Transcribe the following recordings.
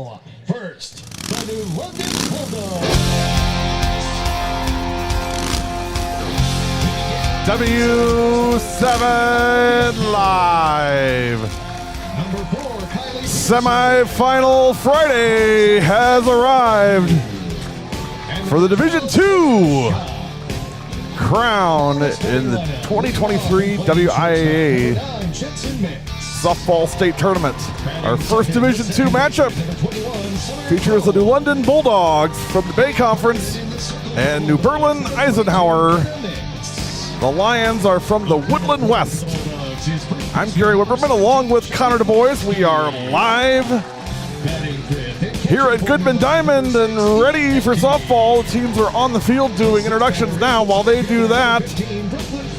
final. First, the New London Bulldogs. W7 Live. Number 4, Kylie. Semi-final Friday has arrived for the Division II crown in the 2023 WIAA Softball State Tournament. Our first Division II matchup features the New London Bulldogs from the Bay Conference and New Berlin Eisenhower. The Lions are from the Woodland West. I'm Gary Wipperman along with Connor DuBoyce. We are live here at Goodman Diamond and ready for softball. The teams are on the field doing introductions now. While they do that,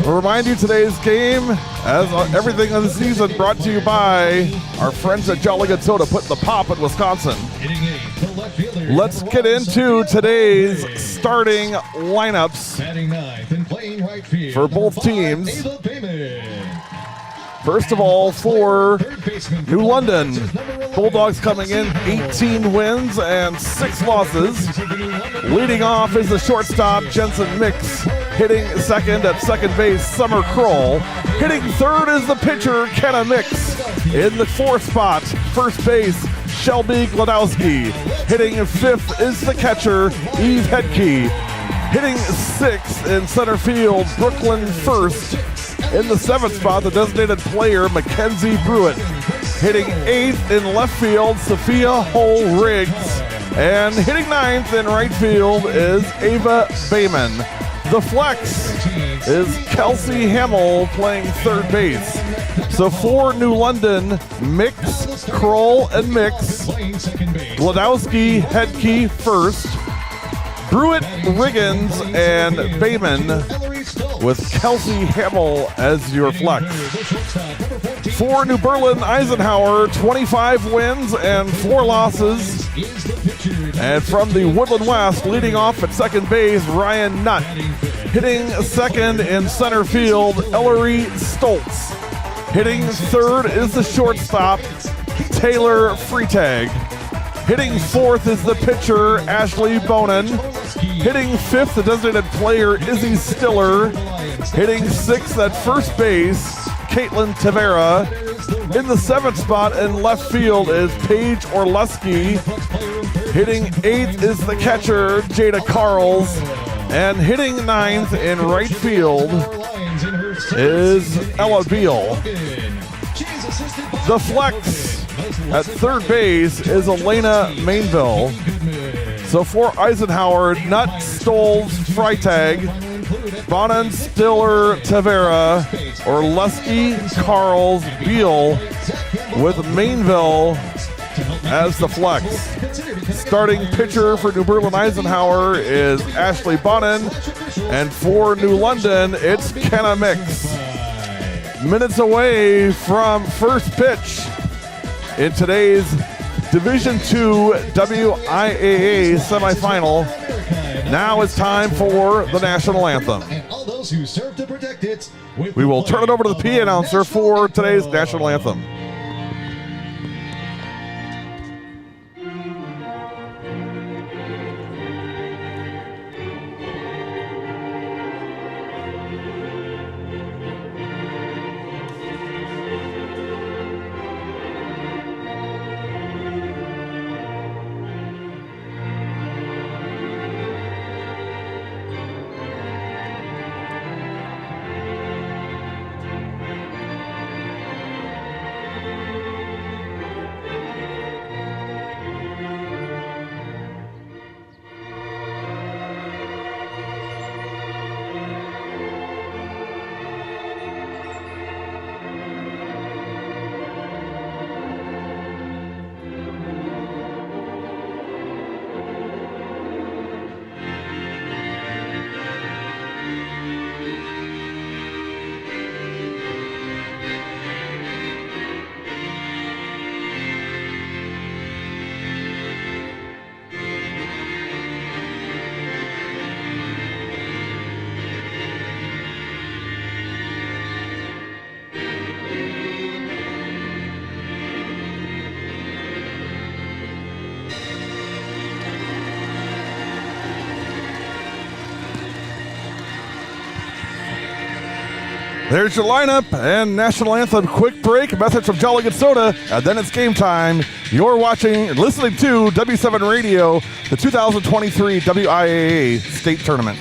I'll remind you today's game, as everything in the season, brought to you by our friends at Jolly Good Soda, putting the pop in Wisconsin. Let's get into today's starting lineups for both teams. First of all, for New London, Bulldogs coming in 18 wins and 6 losses. Leading off is the shortstop, Jensen Mix. Hitting second at second base, Summer Kroll. Hitting third is the pitcher, Kenna Mix. In the fourth spot, first base, Shelby Glodowski. Hitting fifth is the catcher, Eve Hedke. Hitting sixth in center field, Brooklyn First. In the seventh spot, the designated player, Mackenzie Brewitt. Hitting eighth in left field, Sophia Hull Riggs. And hitting ninth in right field is Ava Bayman. The flex is Kelsey Hamill playing third base. So for New London, Mix, Kroll, and Mix. Glodowski, Hedke first. Brewitt, Riggins, and Bayman with Kelsey Hamill as your flex. For New Berlin Eisenhower, 25 wins and 4 losses. And from the Woodland West, leading off at second base, Ryan Nutt. Hitting second in center field, Ellery Stoltz. Hitting third is the shortstop, Taylor Freitag. Hitting fourth is the pitcher, Ashley Bonin. Hitting fifth, the designated player, Izzy Stiller. Hitting sixth at first base, Caitlin Tavera. In the seventh spot in left field is Paige Orleski. Hitting eighth is the catcher, Jada Carls. And hitting ninth in right field is Ella Beal. The flex at third base is Elena Mainville. So for Eisenhower, Nutt, Stolz, Freitag, Bonin, Stiller, Tavera, Orleski, Carls, Beal, with Mainville as the flex. Starting pitcher for New Berlin Eisenhower is Ashley Bonin, and for New London, it's Kenna Mix. Minutes away from first pitch in today's Division II WIAA semifinal. Now it's time for the national anthem. We will turn it over to the PA announcer for today's national anthem. There's your lineup and national anthem. Quick break, a message from Jolly Good Soda, and then it's game time. You're watching and listening to W7 Radio, the 2023 WIAA State Tournament.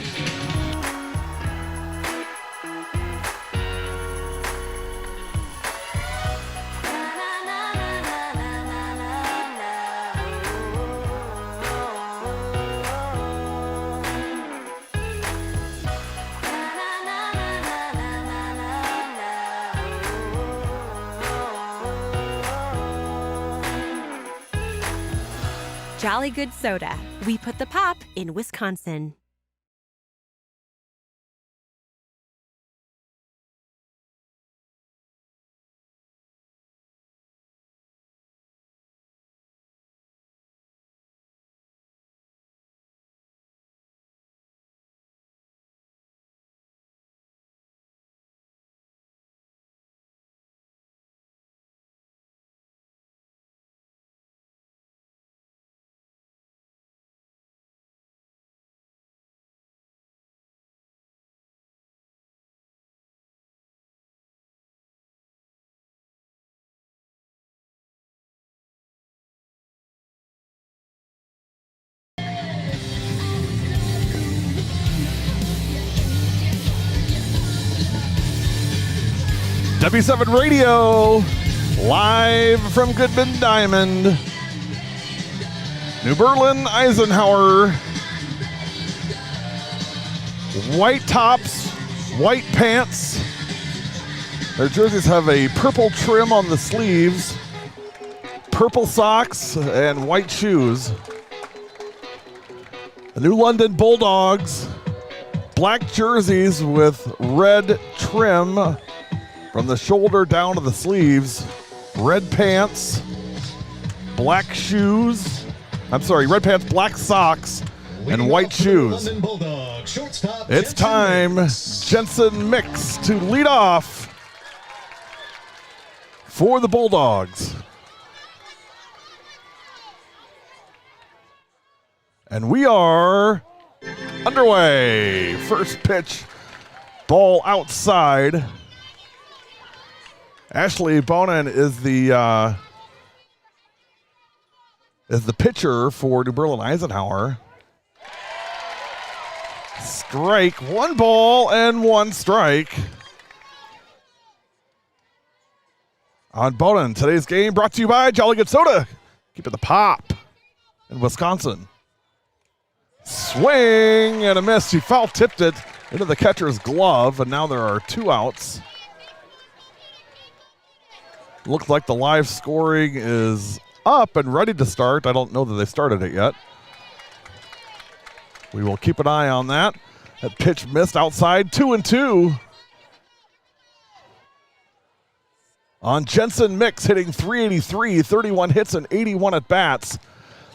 Jolly Good Soda. We put the pop in Wisconsin. W7 Radio, live from Goodman Diamond. New Berlin, Eisenhower. White tops, white pants. Their jerseys have a purple trim on the sleeves, purple socks, and white shoes. The New London Bulldogs, black jerseys with red trim from the shoulder down to the sleeves, red pants, black shoes. I'm sorry, red pants, black socks, and white shoes. It's time, Jensen Mix to lead off for the Bulldogs. And we are underway. First pitch, ball outside. Ashley Bonin is the pitcher for New Berlin Eisenhower. Strike, 1 ball and 1 strike. On Bonin, today's game brought to you by Jolly Good Soda. Keep it the pop in Wisconsin. Swing and a miss. He foul tipped it into the catcher's glove, and now there are 2 outs. Looks like the live scoring is up and ready to start. I don't know that they started it yet. We will keep an eye on that. That pitch missed outside, 2-2. On Jensen Mix, hitting .383, 31 hits and 81 at bats.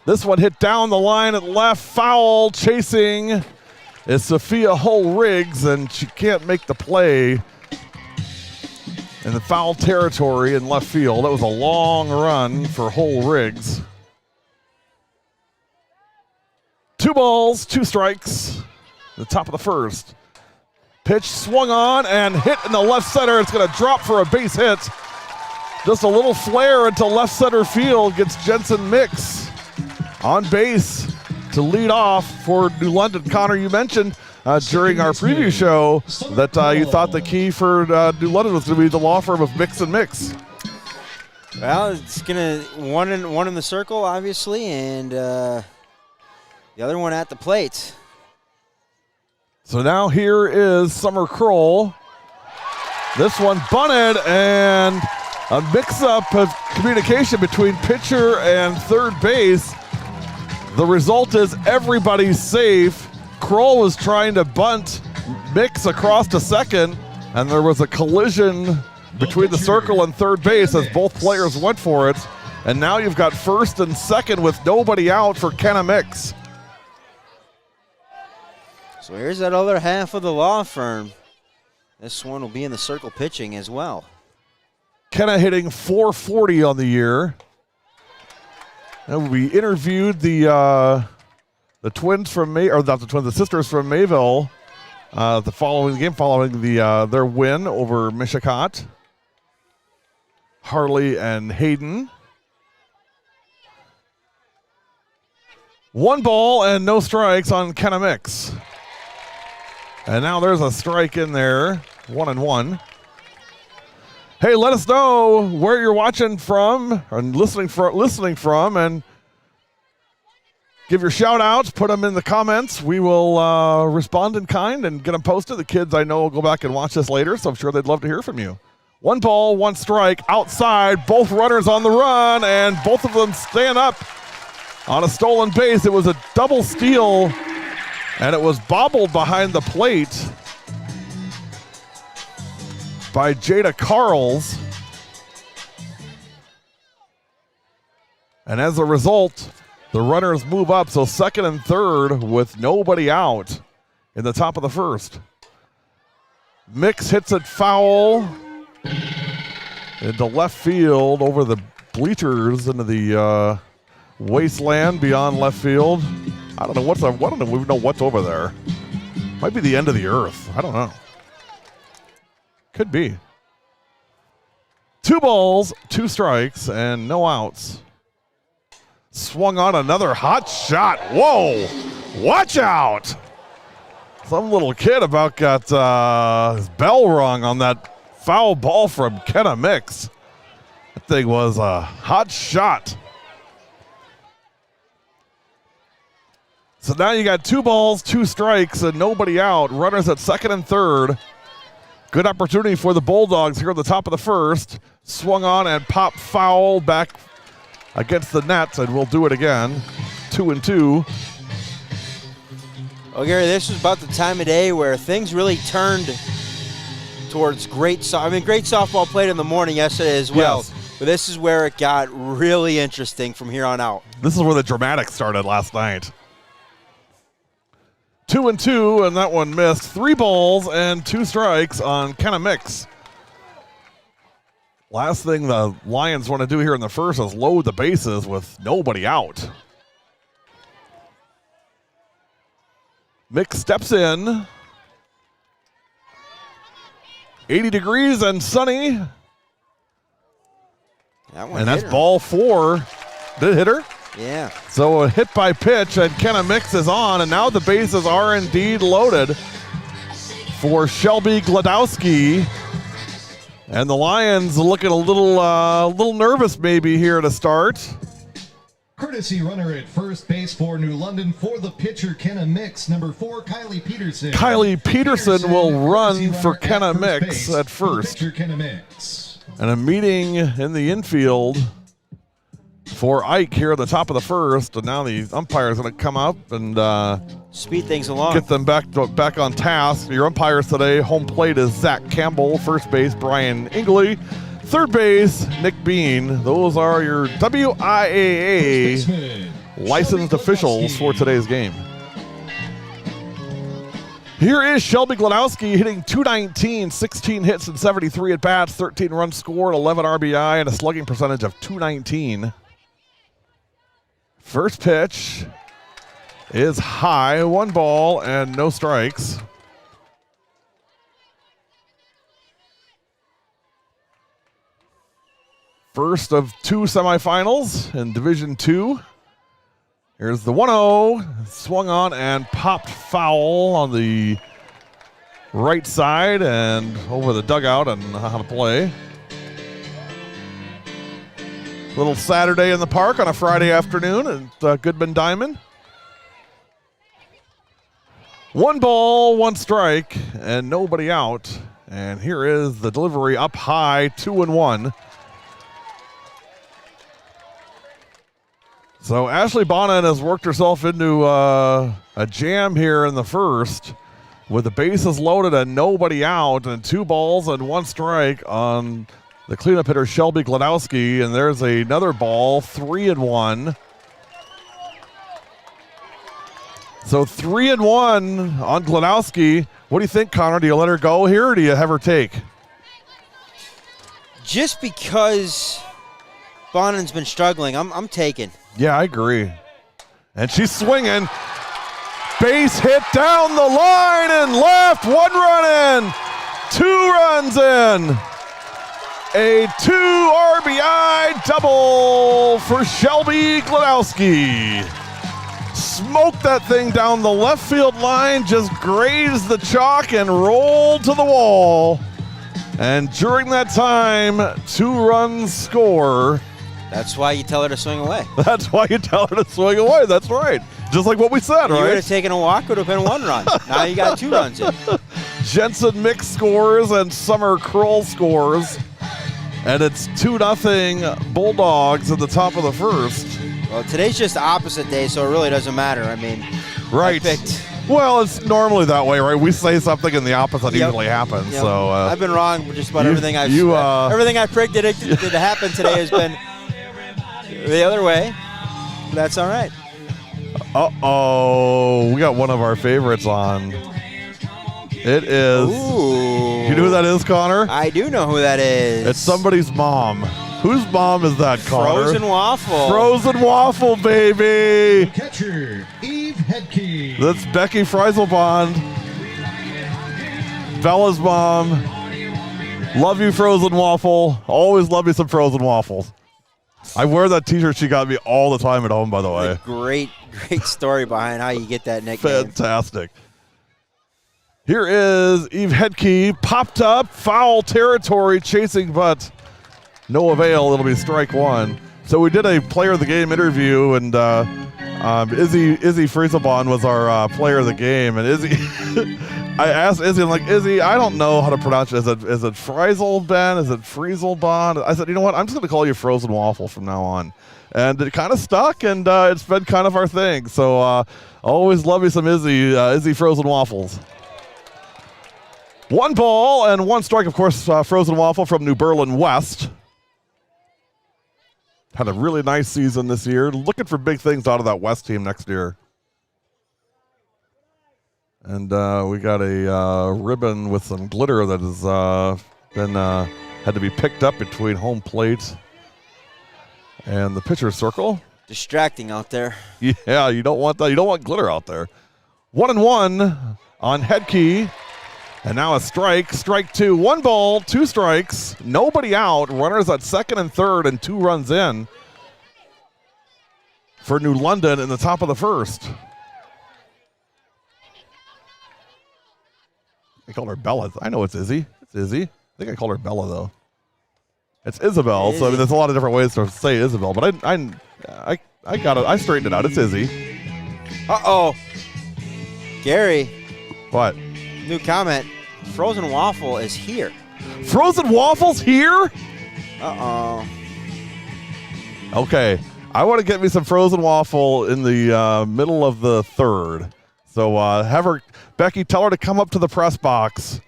This one hit down the line at left, foul. Chasing is Sophia Hull-Riggs, and she can't make the play in the foul territory in left field. That was a long run for Hull-Riggs. 2 balls, 2 strikes. The top of the first. Pitch swung on and hit in the left center. It's going to drop for a base hit. Just a little flare into left center field gets Jensen Mix on base to lead off for New London. Connor, you mentioned during our preview show that you thought the key for New London was going to be the law firm of Mix and Mix. Well, it's going to one in the circle, obviously, and the other one at the plate. So now here is Summer Kroll. This one bunted, and a mix-up of communication between pitcher and third base. The result is everybody's safe. Kroll was trying to bunt Mix across to second, and there was a collision between the circle and third base as both players went for it. And now you've got first and second with nobody out for Kenna Mix. So here's that other half of the law firm. This one will be in the circle pitching as well. Kenna hitting .440 on the year. And we interviewed the twins from May, or not the twins, the sisters from Mayville following their win over Mishicot. Harley and Hayden. 1 ball and no strikes on Kenamix. And now there's a strike in there, 1-1. Hey, let us know where you're watching from and listening from, and give your shout outs, put them in the comments. We will respond in kind and get them posted. The kids I know will go back and watch this later, so I'm sure they'd love to hear from you. 1 ball, 1 strike, outside, both runners on the run, and both of them stand up on a stolen base. It was a double steal, and it was bobbled behind the plate by Jada Carls. And as a result, the runners move up, so second and third with nobody out in the top of the first. Mix hits it foul into left field over the bleachers into the wasteland beyond left field. I don't even know what's over there. Might be the end of the earth. I don't know. Could be. 2 balls, 2 strikes, and no outs. Swung on another hot shot. Whoa! Watch out! Some little kid about got his bell rung on that foul ball from Kenamix. That thing was a hot shot. So now you got 2 balls, 2 strikes, and nobody out. Runners at second and third. Good opportunity for the Bulldogs here at the top of the first. Swung on and popped foul back against the net, and we'll do it again. 2-2. Oh, Gary, this was about the time of day where things really turned towards great softball played in the morning yesterday as well. Yes. But this is where it got really interesting from here on out. This is where the dramatics started last night. 2-2, and that one missed. 3 balls and 2 strikes on Kenamix. Last thing the Lions want to do here in the first is load the bases with nobody out. Mix steps in. 80 degrees and sunny. And that's ball 4. Did it hit her? Yeah. So a hit by pitch, and Kenamix is on, and now the bases are indeed loaded for Shelby Gladowski. And the Lions looking a little nervous maybe here to start. Courtesy runner at first base for New London for the pitcher Kenamix, number 4, Kylie Peterson. Kylie Peterson will run for Kenamix at first. And a meeting in the infield for Ike here at the top of the first, and now the umpire is going to come up and speed things along. Get them back on task. Your umpires today, home plate is Zach Campbell, first base Brian Ingley, third base Nick Bean. Those are your WIAA licensed officials for today's game. Here is Shelby Gladowski hitting .219, 16 hits and 73 at bats, 13 runs scored, 11 RBI, and a slugging percentage of .219. First pitch is high, 1 ball and no strikes. First of 2 semifinals in Division II. Here's the 1-0, swung on and popped foul on the right side and over the dugout and how to play. Little Saturday in the park on a Friday afternoon at Goodman Diamond. 1 ball, 1 strike, and nobody out. And here is the delivery up high, 2-1. So Ashley Bonin has worked herself into a jam here in the first with the bases loaded and nobody out, and 2 balls and 1 strike on the cleanup hitter Shelby Gladowski, and there's another ball, 3-1. So 3-1 on Gladowski. What do you think, Connor? Do you let her go here, or do you have her take? Just because Bonin's been struggling, I'm taking. Yeah, I agree. And she's swinging. Base hit down the line and left. 1 run in. 2 runs in. A 2 RBI double for Shelby Gladowski. Smoked that thing down the left field line, just grazed the chalk and rolled to the wall. And during that time, 2 runs score. That's why you tell her to swing away. That's why you tell her to swing away. That's right. Just like what we said, You right? would have taken a walk, would have been 1 run. Now you got 2 runs in. Jensen Mix scores and Summer Kroll scores. And it's 2-0 Bulldogs at the top of the first. Well, today's just the opposite day, so it really doesn't matter. I mean, Right. I picked. Well, it's normally that way, right? We say something and the opposite usually happens. Yep. So I've been wrong with just about everything I've everything I predicted it to happen today has been the other way. But that's all right. Uh-oh. We got one of our favorites on. It is. Ooh. You know who that is, Connor? I do know who that is. It's somebody's mom. Whose mom is that, Connor? Frozen Waffle. Frozen Waffle, baby. Catcher, Eve Hedke. That's Becky Freiselbond. Bella's mom. Love you, Frozen Waffle. Always love me some Frozen Waffles. I wear that t-shirt she got me all the time at home, by the way. Great story behind how you get that nickname. Fantastic. Here is Eve Hedke, popped up, foul territory, chasing, but no avail. It'll be strike 1. So we did a player of the game interview, and Izzy Frieselbahn was our player of the game. And Izzy, I asked Izzy, I'm like, Izzy, I don't know how to pronounce it. Is it Frieselbahn? Is it Frieselbahn? I said, you know what? I'm just going to call you Frozen Waffle from now on. And it kind of stuck, and it's been kind of our thing. So always love you some Izzy Frozen Waffles. 1 ball and 1 strike, of course, Frozen Waffle from New Berlin West. Had a really nice season this year. Looking for big things out of that West team next year. And we got a ribbon with some glitter that has had to be picked up between home plate and the pitcher's circle. Distracting out there. Yeah, you don't want that. You don't want glitter out there. 1-1 on Hedke. And now a strike, strike 2. 1 ball, 2 strikes, nobody out. Runners at second and third and 2 runs in for New London in the top of the first. I called her Bella. I know it's Izzy. It's Izzy. I think I called her Bella, though. It's Isabel, Izzy. so I mean, there's a lot of different ways to say Isabel, but I got it. I straightened it out. It's Izzy. Uh-oh. Gary. What? New comment. Frozen Waffle is here. Frozen Waffles here? Uh-oh. Okay. I want to get me some Frozen Waffle in the middle of the third. So have her, Becky, tell her to come up to the press box.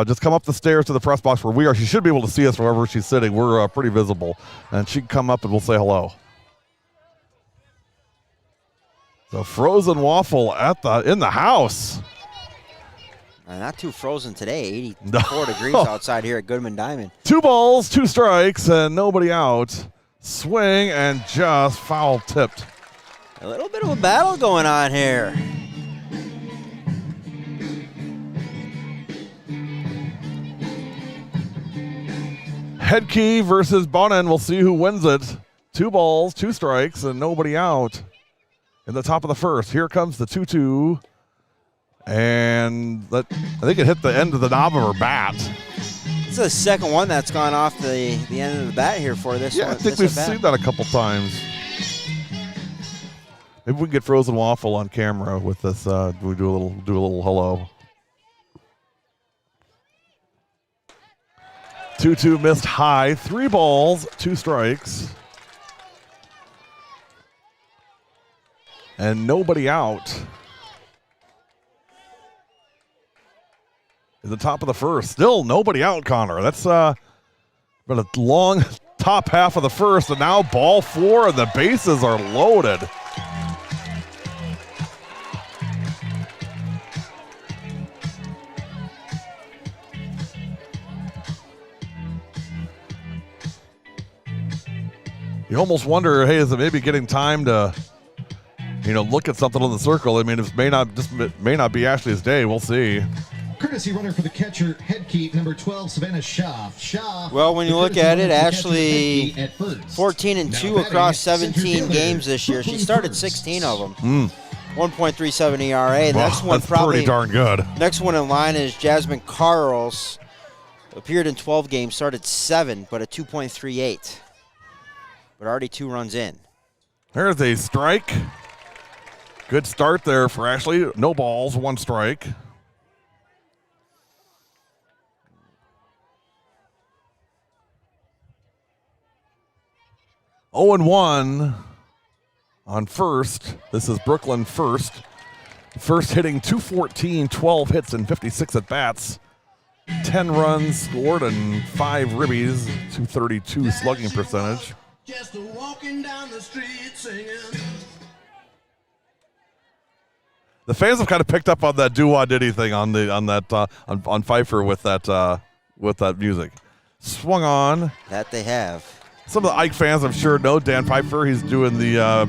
Just come up the stairs to the press box where we are. She should be able to see us wherever she's sitting. We're pretty visible. And she can come up and we'll say hello. So Frozen Waffle in the house. Not too frozen today. 84 degrees outside here at Goodman Diamond. 2 balls, 2 strikes, and nobody out. Swing and just foul tipped. A little bit of a battle going on here. Hedke versus Bonin. We'll see who wins it. 2 balls, 2 strikes, and nobody out in the top of the first. Here comes the 2-2. And I think it hit the end of the knob of her bat. This is the second one that's gone off the end of the bat here for this one. Yeah, I think we've seen that a couple times. Maybe we can get Frozen Waffle on camera with this. We do a little hello. 2-2 missed high. 3 balls, 2 strikes. And nobody out. In the top of the first. Still nobody out, Connor. That's been a long top half of the first, and now ball 4, and the bases are loaded. You almost wonder, hey, is it maybe getting time to, look at something on the circle. I mean, it may not be Ashley's day. We'll see. Courtesy runner for the catcher, head keep, number 12, Savannah Schaaf. Well, when you look at it, Ashley 14-2 across 17 games this year. She started 16 of them. 1.37 ERA. That's pretty darn good. Next one in line is Jasmine Carls. Appeared in 12 games, started 7, but a 2.38. But already 2 runs in. There's a strike. Good start there for Ashley. No balls, 1 strike. Oh and 1 on first. This is Brooklyn first. First hitting .214, 12 hits and 56 at bats. 10 runs scored and 5 ribbies, .232 slugging percentage. Just walking down the street singing. The fans have kind of picked up on that doo-wah diddy thing on Pfeiffer with that music. Swung on. That they have. Some of the Ike fans, I'm sure, know Dan Pfeiffer. He's doing the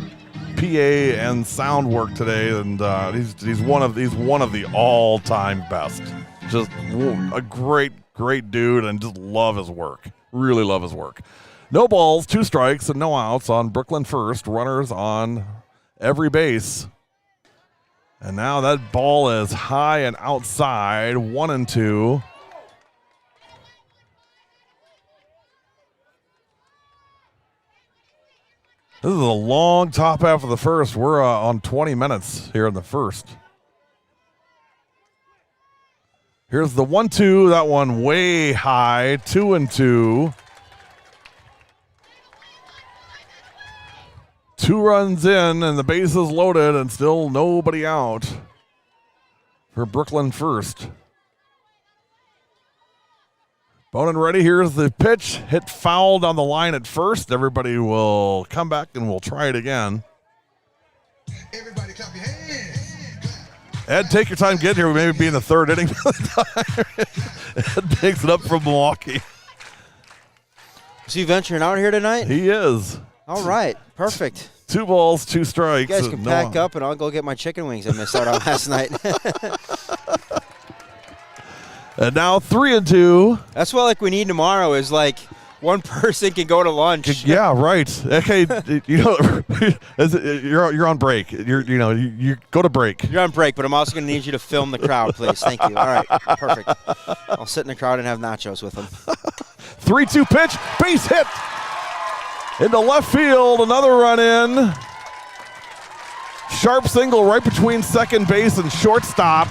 PA and sound work today, and he's one of the all-time best. Just a great dude, and just love his work. Really love his work. No balls, 2 strikes, and no outs on Brooklyn first. Runners on every base. And now that ball is high and outside, 1-2. This is a long top half of the first. We're on 20 minutes here in the first. Here's the 1-2. That one way high. 2-2. 2 runs in, and the bases loaded, and still nobody out for Brooklyn first. Bonin ready. Here's the pitch. Hit foul down the line at first. Everybody will come back, and we'll try it again. Everybody clap your hands. Ed, take your time getting here. We may be in the 3rd inning. Ed takes it up from Milwaukee. Is he venturing out here tonight? He is. All right. Perfect. 2 balls, 2 strikes. You guys can pack up, and I'll go get my chicken wings I missed out on last night. And now 3-2. That's what we need tomorrow is one person can go to lunch. Yeah, right. Okay, you're on break. You go to break. You're on break, but I'm also going to need you to film the crowd, please. Thank you. All right, perfect. I'll sit in the crowd and have nachos with them. 3-2 pitch, base hit into left field. Another run in. Sharp single right between second base and shortstop.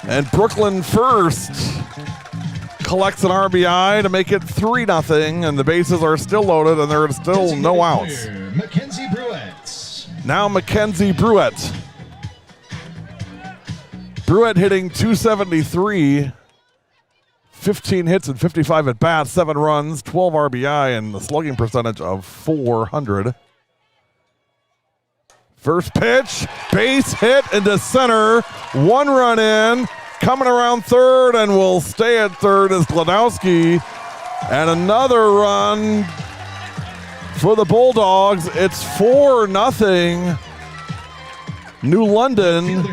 And Brooklyn first collects an RBI to make it 3-0, and the bases are still loaded, and there are still no outs. Mackenzie Bruett. Now Mackenzie Bruett. Bruett hitting .273, 15 hits and 55 at bats, 7 runs, 12 RBI, and a slugging percentage of .400. First pitch, base hit into center, 1 run in. Coming around third, and will stay at third is Gladowski. And another run for the Bulldogs. It's 4-0. New London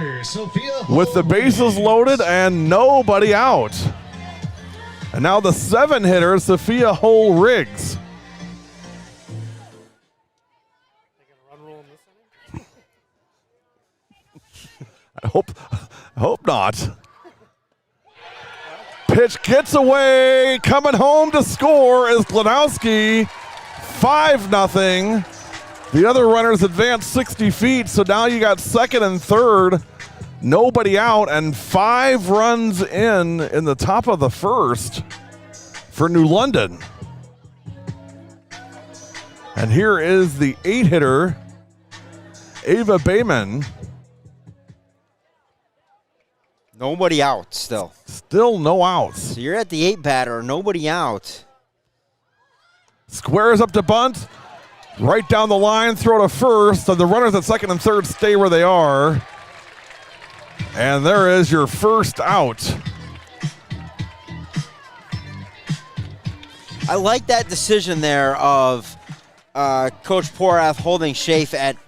with the bases loaded and nobody out. And now the 7-hitter, Sophia Hole-Riggs. I hope not. Pitch gets away. Coming home to score is Gladowski. 5-0. The other runners advanced 60 feet, so now you got second and third. Nobody out, and 5 runs in the top of the first for New London. And here is the 8-hitter, Ava Bayman. Nobody out still. Still no outs. So you're at the 8-batter, nobody out. Squares up to bunt. Right down the line, throw to first. And the runners at second and third stay where they are. And there is your first out. I like that decision there of Coach Porath holding Schaaf at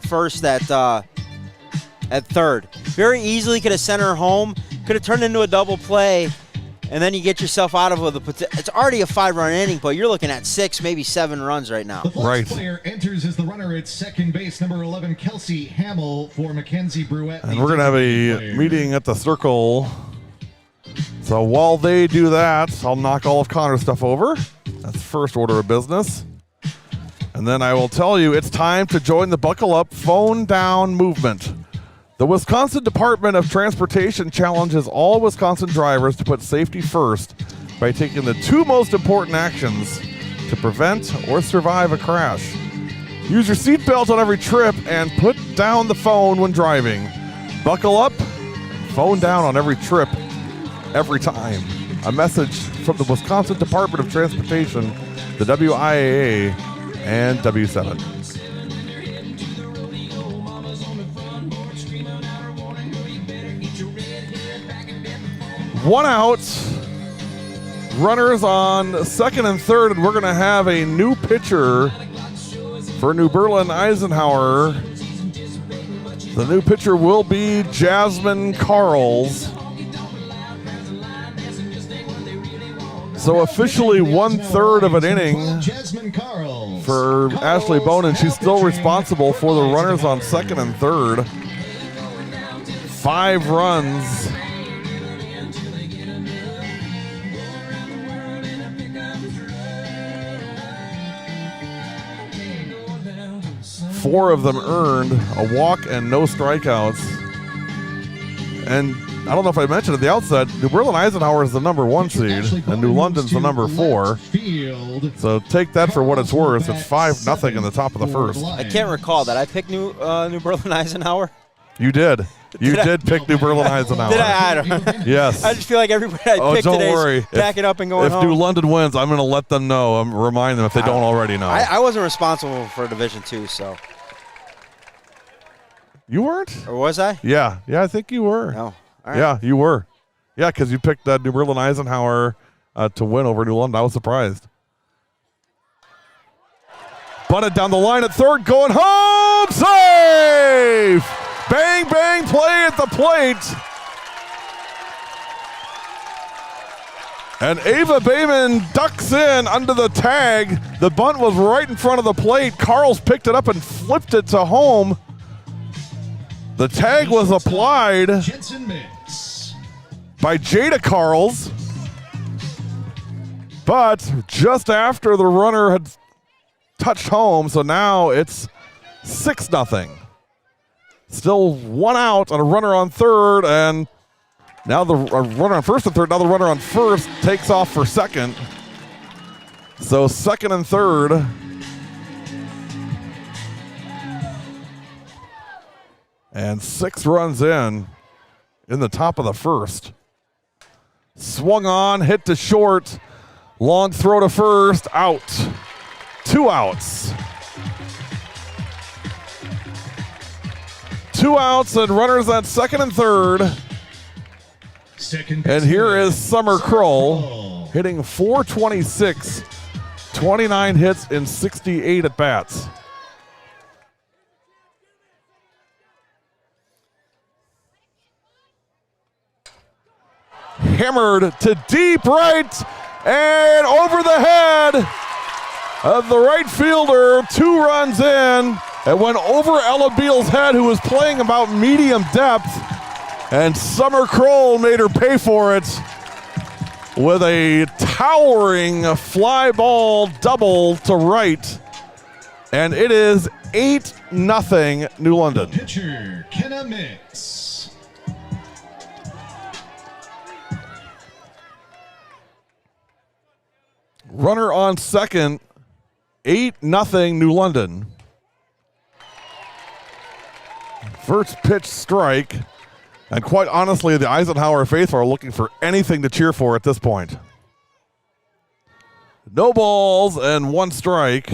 first at third. Very easily could have sent her home. Could have turned into a double play, and then you get yourself out of it's already a 5-run inning, but you're looking at 6, maybe 7 runs right now. The first Right. player enters as the runner at second base, number 11, Kelsey Hamill for Mackenzie Bruette. And we're going to have a meeting at the circle. So while they do that, I'll knock all of Conor's stuff over. That's first order of business. And then I will tell you it's time to join the Buckle Up Phone Down movement. The Wisconsin Department of Transportation challenges all Wisconsin drivers to put safety first by taking the 2 most important actions to prevent or survive a crash. Use your seatbelt on every trip and put down the phone when driving. Buckle up, phone down on every trip, every time. A message from the Wisconsin Department of Transportation, the WIAA, and W7. One out. Runners on second and third, and we're going to have a new pitcher for New Berlin Eisenhower. The new pitcher will be Jasmine Carls. So officially 1/3 of an inning Jasmine Carls. for Ashley Bonin. She's still responsible for the runners on second and third. 5 runs. Four of them earned, a walk and no strikeouts. And I don't know if I mentioned at the outset, New Berlin Eisenhower is the number 1 seed, and New London's the number 4. So take that for what it's worth. It's 5-0 in the top of the first. I can't recall that I picked New Berlin Eisenhower. You did. You did pick New Berlin Eisenhower. Did I? I don't know. Yes. I just feel like everybody I picked don't today worry. is packing up and going If home. New London wins, I'm going to let them know. Remind them if they don't already know. I wasn't responsible for Division II, so. You weren't? Or was I? Yeah. Yeah, I think you were. No. All right. Yeah, you were. Yeah, because you picked New Berlin Eisenhower to win over New London. I was surprised. Bunted down the line at third, going home, safe! Bang, bang, play at the plate. And Ava Bayman ducks in under the tag. The bunt was right in front of the plate. Carls picked it up and flipped it to home. The tag was applied by Jada Carls, but just after the runner had touched home, so now it's 6-0. Still 1 out and a runner on third, and now the runner on first and third, now the runner on first takes off for second. So second and third. And 6 runs in the top of the first. Swung on, hit to short. Long throw to first, out. 2 outs. 2 outs and runners at second and third. And here is Summer Kroll hitting .426, 29 hits in 68 at bats. Hammered to deep right and over the head of the right fielder. 2 runs in. It went over Ella Beal's head, who was playing about medium depth, and Summer Kroll made her pay for it with a towering fly ball double to right. And it is 8-0 New London. Pitcher, Kenna Mix. Runner on second, 8-0 New London. First pitch strike. And quite honestly, the Eisenhower faithful are looking for anything to cheer for at this point. No balls and 1 strike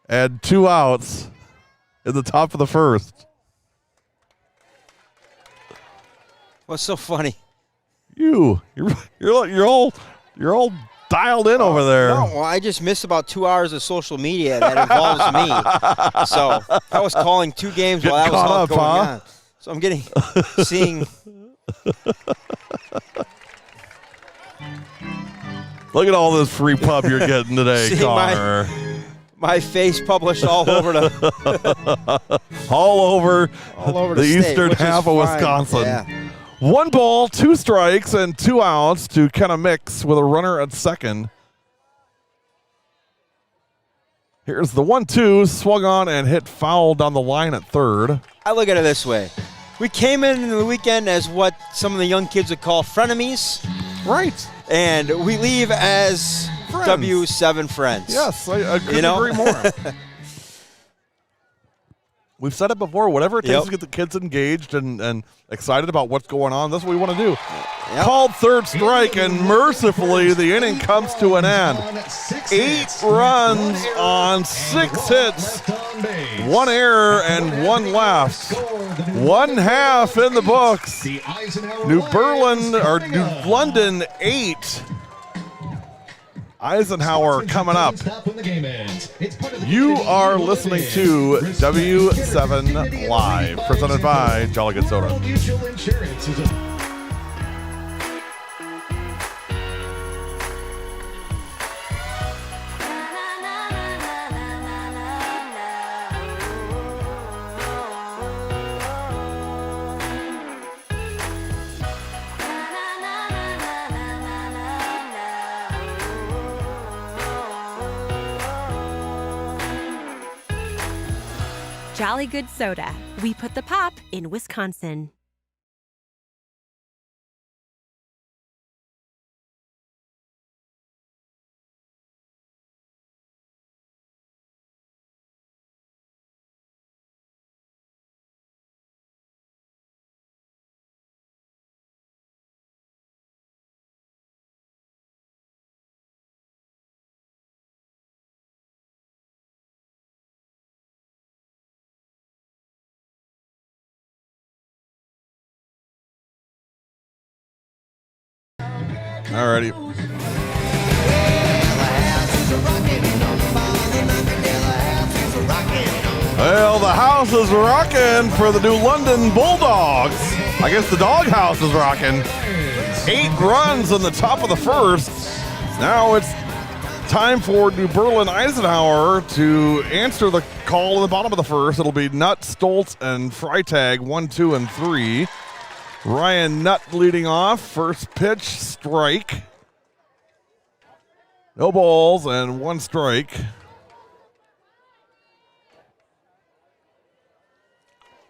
and 2 outs in the top of the first. What's so funny? You're all dialed in over there. No, well, I just missed about 2 hours of social media that involves me. So I was calling 2 games while that was all going on. So I'm seeing. Look at all this free pub you're getting today, Connor. My face published all over the all over the state, eastern half of Wisconsin. Yeah. 1 ball, 2 strikes, and 2 outs to Kenna Mix with a runner at second. Here's the 1-2, swung on and hit foul down the line at third. I look at it this way. We came in the weekend as what some of the young kids would call frenemies. Right. And we leave as friends. W7 friends. Yes, I couldn't agree more. We've said it before. Whatever it takes to get the kids engaged and excited about what's going on, that's what we want to do. Called third strike, and mercifully the inning comes to an end. 8 runs on 6 hits, 1 error and 1 left. 1/2 in the books. New London 8. Eisenhower coming up. You are listening to W7 Live, presented by Jolly Good Soda. Jolly Good Soda. We put the pop in Wisconsin. Alrighty. Well, the house is rocking for the New London Bulldogs. I guess the doghouse is rocking. 8 runs in the top of the first. Now it's time for New Berlin Eisenhower to answer the call in the bottom of the first. It'll be Nutt, Stoltz, and Freitag, 1, 2, and 3. Ryan Nutt leading off. First pitch, strike. No balls and 1 strike.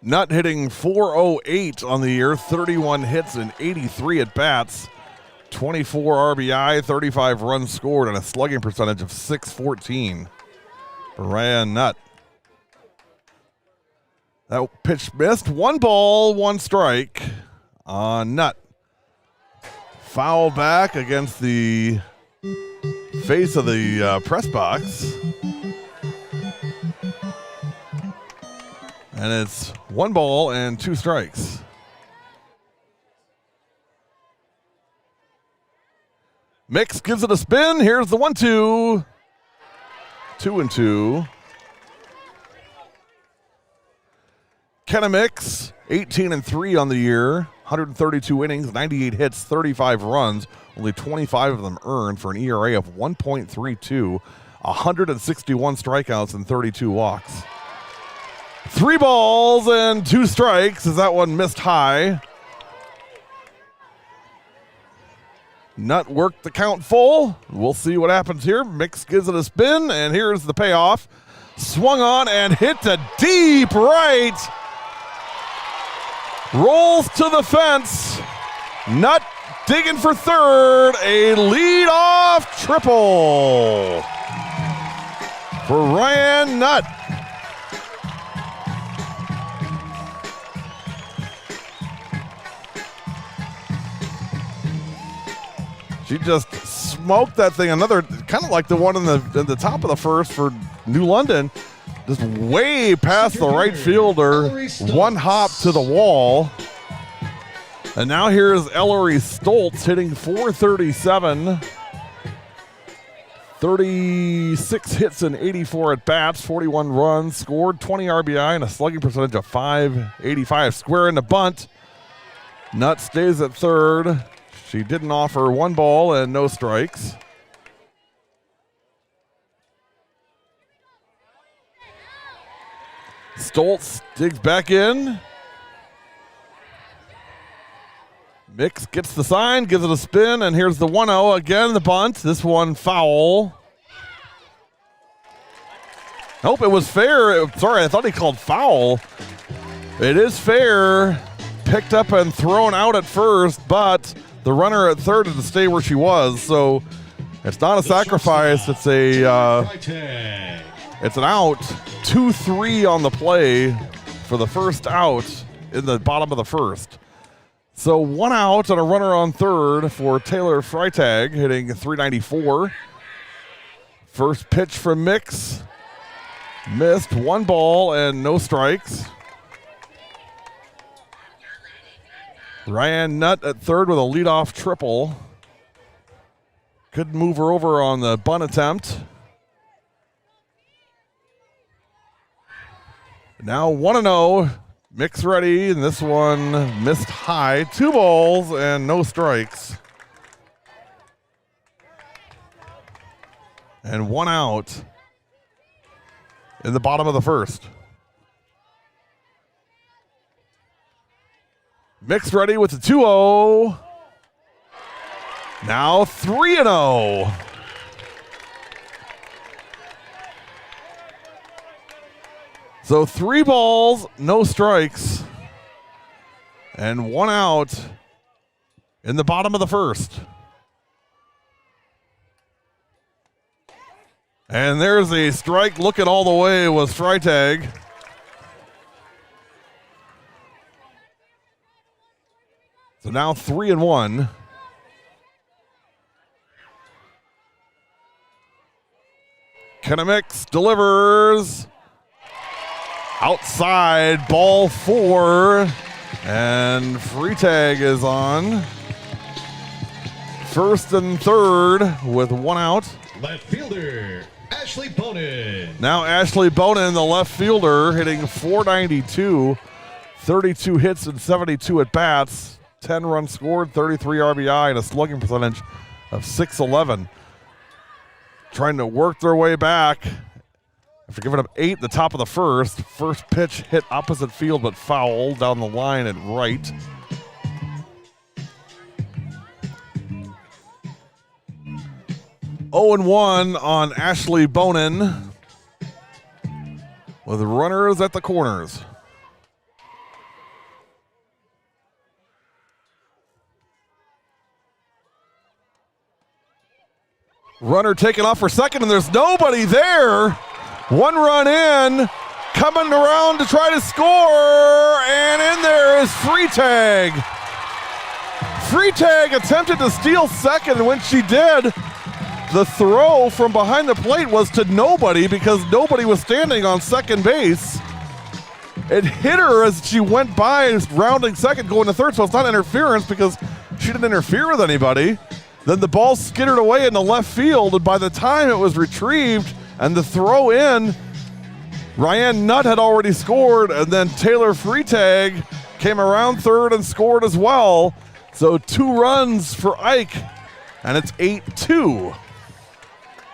Nutt hitting .408 on the year, 31 hits and 83 at bats, 24 RBI, 35 runs scored, and a slugging percentage of .614 for Ryan Nutt. That pitch missed. 1 ball, 1 strike on Nutt. Foul back against the face of the press box. And it's 1 ball and 2 strikes. Mix gives it a spin. Here's the 1-2. 2-2. Kenna Mix, 18-3 on the year, 132 innings, 98 hits, 35 runs, only 25 of them earned for an ERA of 1.32, 161 strikeouts and 32 walks. 3 balls and 2 strikes as that one missed high. Nutt worked the count full. We'll see what happens here. Mix gives it a spin, and here's the payoff. Swung on and hit to deep right. Rolls to the fence. Nutt digging for third. A leadoff triple for Ryan Nutt. She just smoked that thing. Another kind of like the one in the top of the first for New London. Just way past the right fielder. 1 hop to the wall. And now here's Ellery Stoltz hitting .437. 36 hits and 84 at bats, 41 runs, scored 20 RBI, and a slugging percentage of .585. Square in the bunt. Nutt stays at third. She didn't offer 1 ball and no strikes. Stoltz digs back in. Mix gets the sign, gives it a spin, and here's the 1-0. Again, the bunt. This one foul. Nope, it was fair. Sorry, I thought he called foul. It is fair. Picked up and thrown out at first, but the runner at third had to stay where she was. So it's not a sacrifice. It's an out. 2-3 on the play for the first out in the bottom of the first. So 1 out and a runner on third for Taylor Freitag, hitting .394. First pitch from Mix. Missed, 1 ball and no strikes. Ryan Nutt at third with a leadoff triple. Couldn't move her over on the bunt attempt. Now 1-0. Mix ready, and this one missed high. 2 balls and no strikes. And 1 out in the bottom of the first. Mix ready with the 2-0. Now 3-0. So 3 balls, no strikes, and 1 out in the bottom of the first. And there's a strike looking all the way with Freitag. So now 3-1. Kennemix delivers. Outside, ball 4, and Freitag is on. First and third with 1 out. Left fielder, Ashley Bonin. Now Ashley Bonin, the left fielder, hitting .492, 32 hits and 72 at bats, 10 runs scored, 33 RBI, and a slugging percentage of .611. Trying to work their way back. After giving up 8 at the top of the first, first pitch hit opposite field but foul down the line at right. Oh and 1 on Ashley Bonin with runners at the corners. Runner taken off for second, and there's nobody there. 1 run in, coming around to try to score, and in there is Freitag. Freitag attempted to steal second, and when she did, the throw from behind the plate was to nobody because nobody was standing on second base. It hit her as she went by, rounding second, going to third, so it's not interference because she didn't interfere with anybody. Then the ball skittered away in the left field, and by the time it was retrieved and the throw in, Ryan Nutt had already scored, and then Taylor Freitag came around third and scored as well. So 2 runs for Ike, and it's 8-2.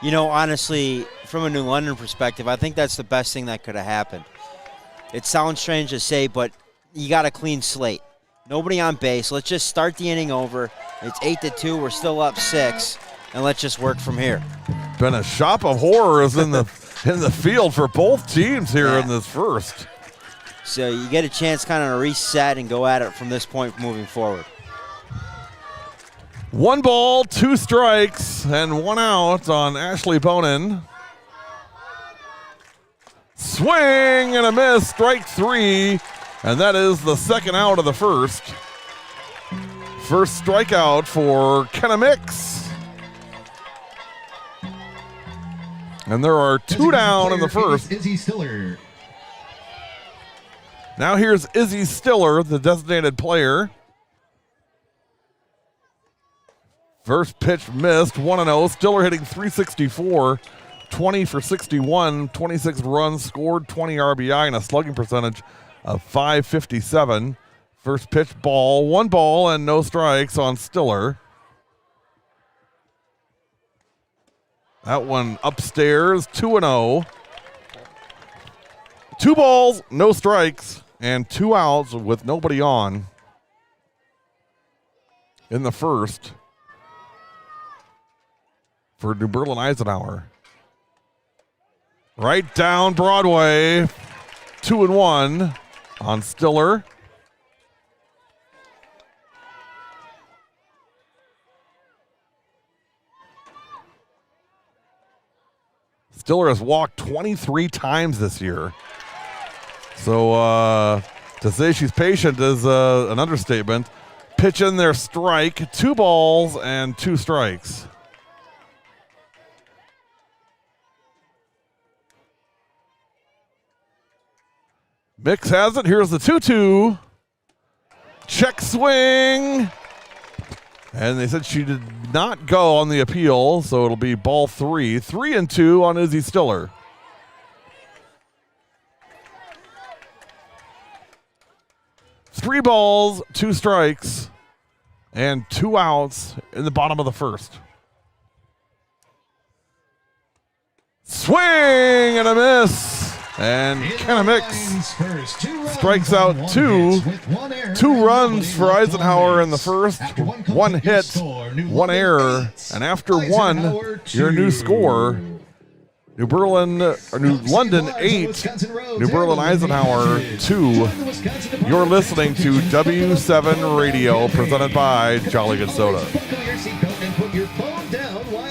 You know, honestly, from a New London perspective, I think that's the best thing that could have happened. It sounds strange to say, but you got a clean slate. Nobody on base. Let's just start the inning over. It's 8-2. We're still up 6, and let's just work from here. Been a shop of horrors in the field for both teams here in this first. So you get a chance kind of to reset and go at it from this point moving forward. 1 ball, 2 strikes, and 1 out on Ashley Bonin. Swing and a miss, strike 3, and that is the second out of the first. First strikeout for Kennemix. And there are 2 down in the first. Izzy Stiller. Now here's Izzy Stiller, the designated player. First pitch missed, 1-0. Stiller hitting .364, 20 for 61, 26 runs scored, 20 RBI, and a slugging percentage of .557. First pitch ball, 1 ball and no strikes on Stiller. That one upstairs, 2-0. 2 balls, no strikes, and 2 outs with nobody on in the first for New Berlin Eisenhower. Right down Broadway, 2-1 on Stiller. Stiller has walked 23 times this year. So to say she's patient is an understatement. Pitch in there, strike. 2 balls and 2 strikes. Mix has it. Here's the 2-2. Check swing. And they said she did not go on the appeal, so it'll be ball 3. 3-2 on Izzy Stiller. Three balls, 2 strikes, and 2 outs in the bottom of the first. Swing and a miss. And Kenna Mix strikes out 2. 2 runs for Eisenhower in the first. 1 hit, 1 error. And after 1, your new score, New London 8, New Berlin Eisenhower 2. You're listening to W7 Radio, presented by Jolly Good Soda.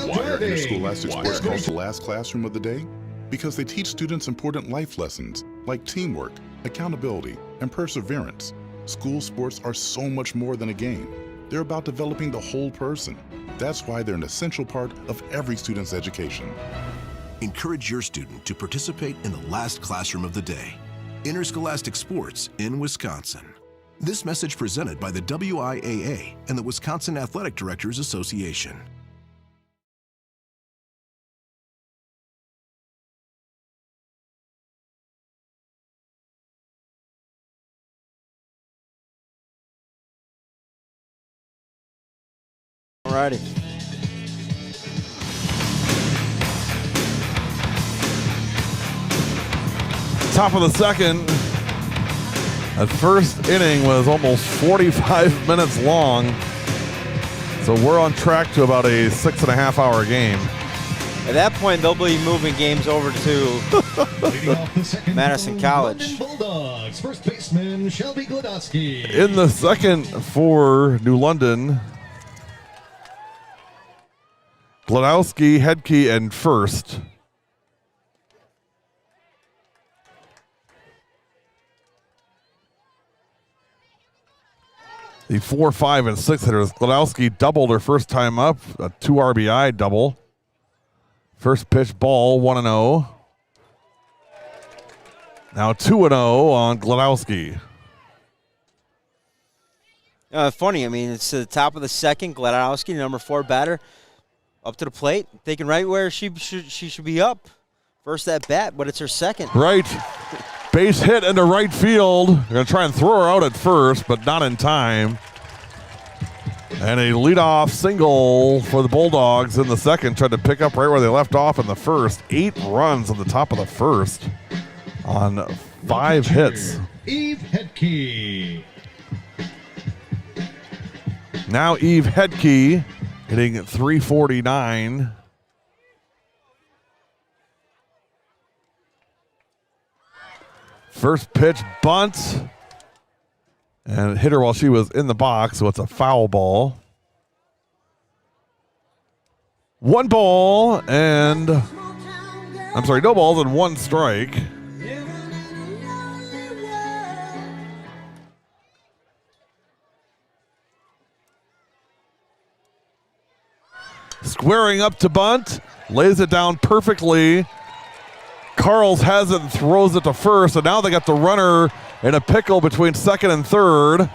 Why are interscholastic sports called the last classroom of the day? Because they teach students important life lessons like teamwork, accountability, and perseverance. School sports are so much more than a game. They're about developing the whole person. That's why they're an essential part of every student's education. Encourage your student to participate in the last classroom of the day. Interscholastic sports in Wisconsin. This message presented by the WIAA and the Wisconsin Athletic Directors Association. Alrighty. Top of the second. That first inning was almost 45 minutes long. So we're on track to about a 6.5-hour game. At that point, they'll be moving games over to Madison College. Bulldogs, first baseman Shelby Glodowski. In the second for New London, Glodowski, Hedke, and first. The 4, 5, and 6 hitters. Glodowski doubled her first time up, a 2 RBI double. First pitch ball, 1-0. Now 2-0 on Glodowski. Funny, I mean, it's the top of the second. Glodowski, number 4 batter, up to the plate, thinking right where she should be up. First at bat, but it's her second. Right. Base hit into right field. They're going to try and throw her out at first, but not in time. And a leadoff single for the Bulldogs in the second. Tried to pick up right where they left off in the first. 8 runs on the top of the first on 5 hits. Eve Hedke. Now Eve Hedke hitting .349. First pitch bunt, and it hit her while she was in the box, so it's a foul ball. 1 ball and, no balls and 1 strike. Squaring up to bunt, lays it down perfectly. Carls has it and throws it to first, and now they got the runner in a pickle between second and third.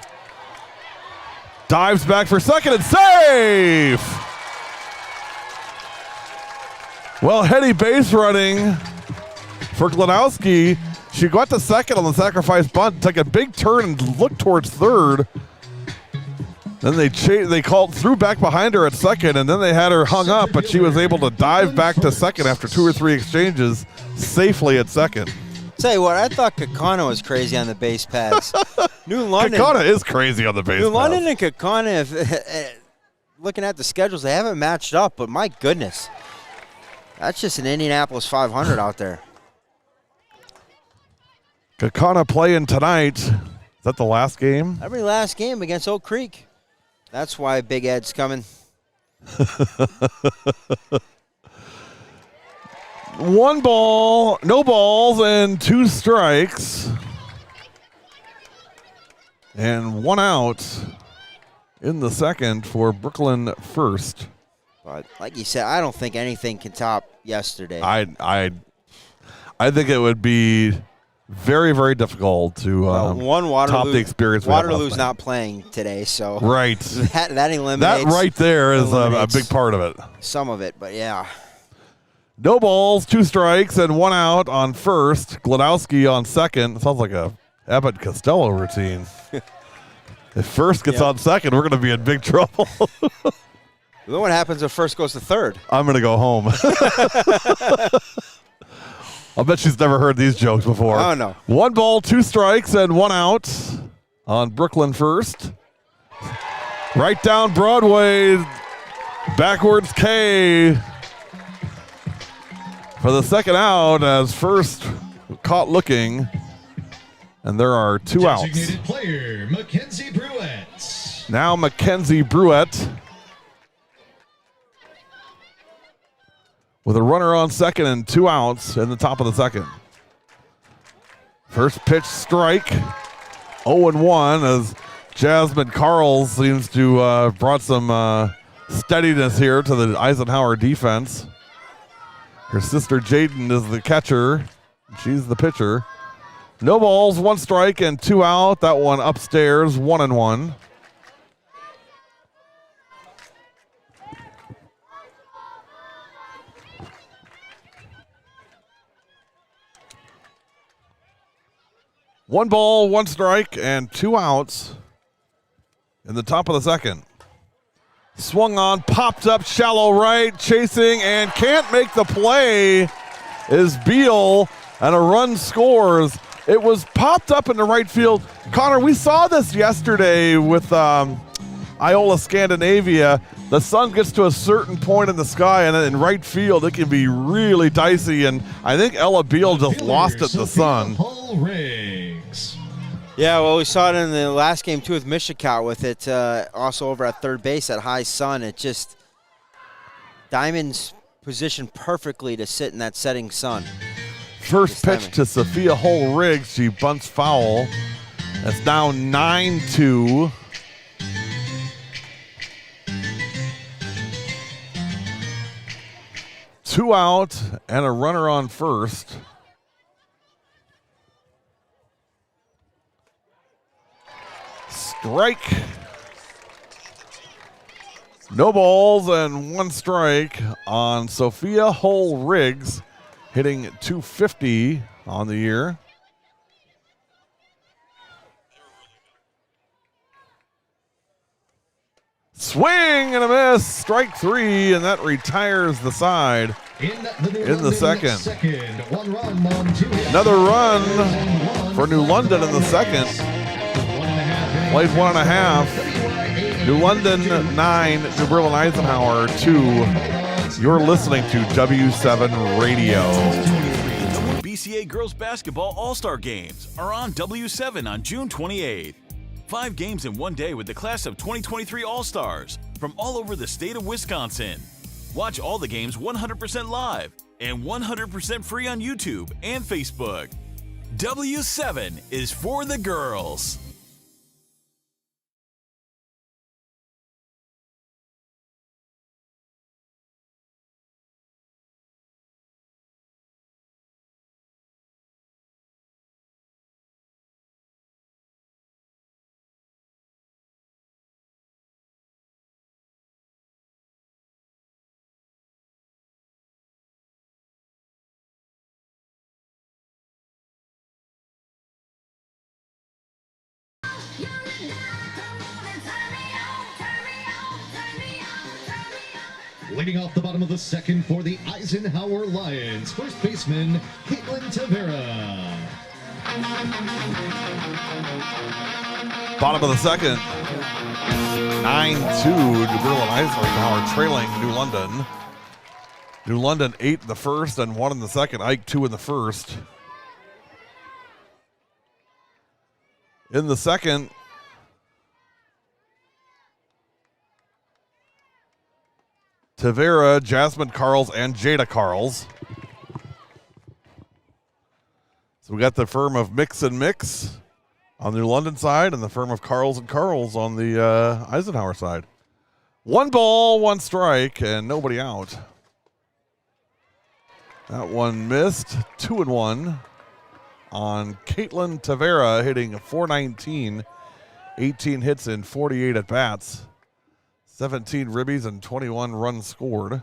Dives back for second and safe! Well, heady base running for Glanowski. She got to second on the sacrifice bunt, took a big turn and looked towards third. Then they threw back behind her at second, and then they had her hung up, but she was able to dive back to second after 2 or 3 exchanges safely at second. Tell you what, I thought Kakana was crazy on the base pads. New London. Kakana is crazy on the base New pads. London and Kakana, looking at the schedules, they haven't matched up, but my goodness. That's just an Indianapolis 500 out there. Kakana playing tonight. Is that the last game? Every last game against Oak Creek. That's why Big Ed's coming. 1 ball, no balls, and 2 strikes. And 1 out in the second for Brooklyn first. But like you said, I don't think anything can top yesterday. I think it would be very, very difficult to top the experience. Waterloo's not playing today, so right. that eliminates. That right there is a big part of it. Some of it, but yeah. No balls, 2 strikes, and 1 out on first. Glanowski on second. Sounds like a Abbott Costello routine. If first gets on second, we're going to be in big trouble. Then what happens if first goes to third? I'm going to go home. I'll bet she's never heard these jokes before. Oh, no. 1 ball, 2 strikes, and 1 out on Brooklyn first. Right down Broadway, backwards K for the second out as first caught looking. And there are 2 outs. Designated player, Mackenzie Bruette. Now Mackenzie Bruette with a runner on second and 2 outs in the top of the second. First pitch strike, 0-1 as Jasmine Carls seems to brought some steadiness here to the Eisenhower defense. Her sister Jaden is the catcher. She's the pitcher. No balls, 1 strike, and 2 out. That one upstairs, 1-1. One ball, 1 strike, and 2 outs in the top of the second. Swung on, popped up shallow right, chasing, and can't make the play is Beal, and a run scores. It was popped up in the right field. Connor, we saw this yesterday with Iola Scandinavia. The sun gets to a certain point in the sky, and in right field, it can be really dicey, and I think Ella Beal just lost it to the sun. Yeah, well, we saw it in the last game, too, with Michigan with it also over at third base at high sun. It just – Diamond's positioned perfectly to sit in that setting sun. First pitch to Sophia Hull-Riggs. She bunts foul. That's now 9-2. Two out and a runner on first. Strike. No balls and 1 strike on Sophia Hull-Riggs, hitting .250 on the year. Swing and a miss, strike 3, and that retires the side in the second. Another run for New London in the second. Plays 1.5. New London 9, New Berlin Eisenhower 2. You're listening to W7 Radio. The BCA Girls Basketball All-Star Games are on W7 on June 28th. 5 games in one day with the class of 2023 All-Stars from all over the state of Wisconsin. Watch all the games 100% live and 100% free on YouTube and Facebook. W7 is for the girls. Leading off the bottom of the second for the Eisenhower Lions, first baseman Caitlin Tavera. Bottom of the second. 9-2, DuBois and Eisenhower trailing New London. New London 8 in the first and 1 in the second. Ike 2 in the first. In the second, Tavera, Jasmine Carls, and Jada Carls. So we got the firm of Mix and Mix on the New London side and the firm of Carls and Carls on the Eisenhower side. 1 ball, 1 strike, and nobody out. That one missed. 2-1 on Caitlin Tavera, hitting .419, 18 hits in 48 at bats, 17 ribbies and 21 runs scored.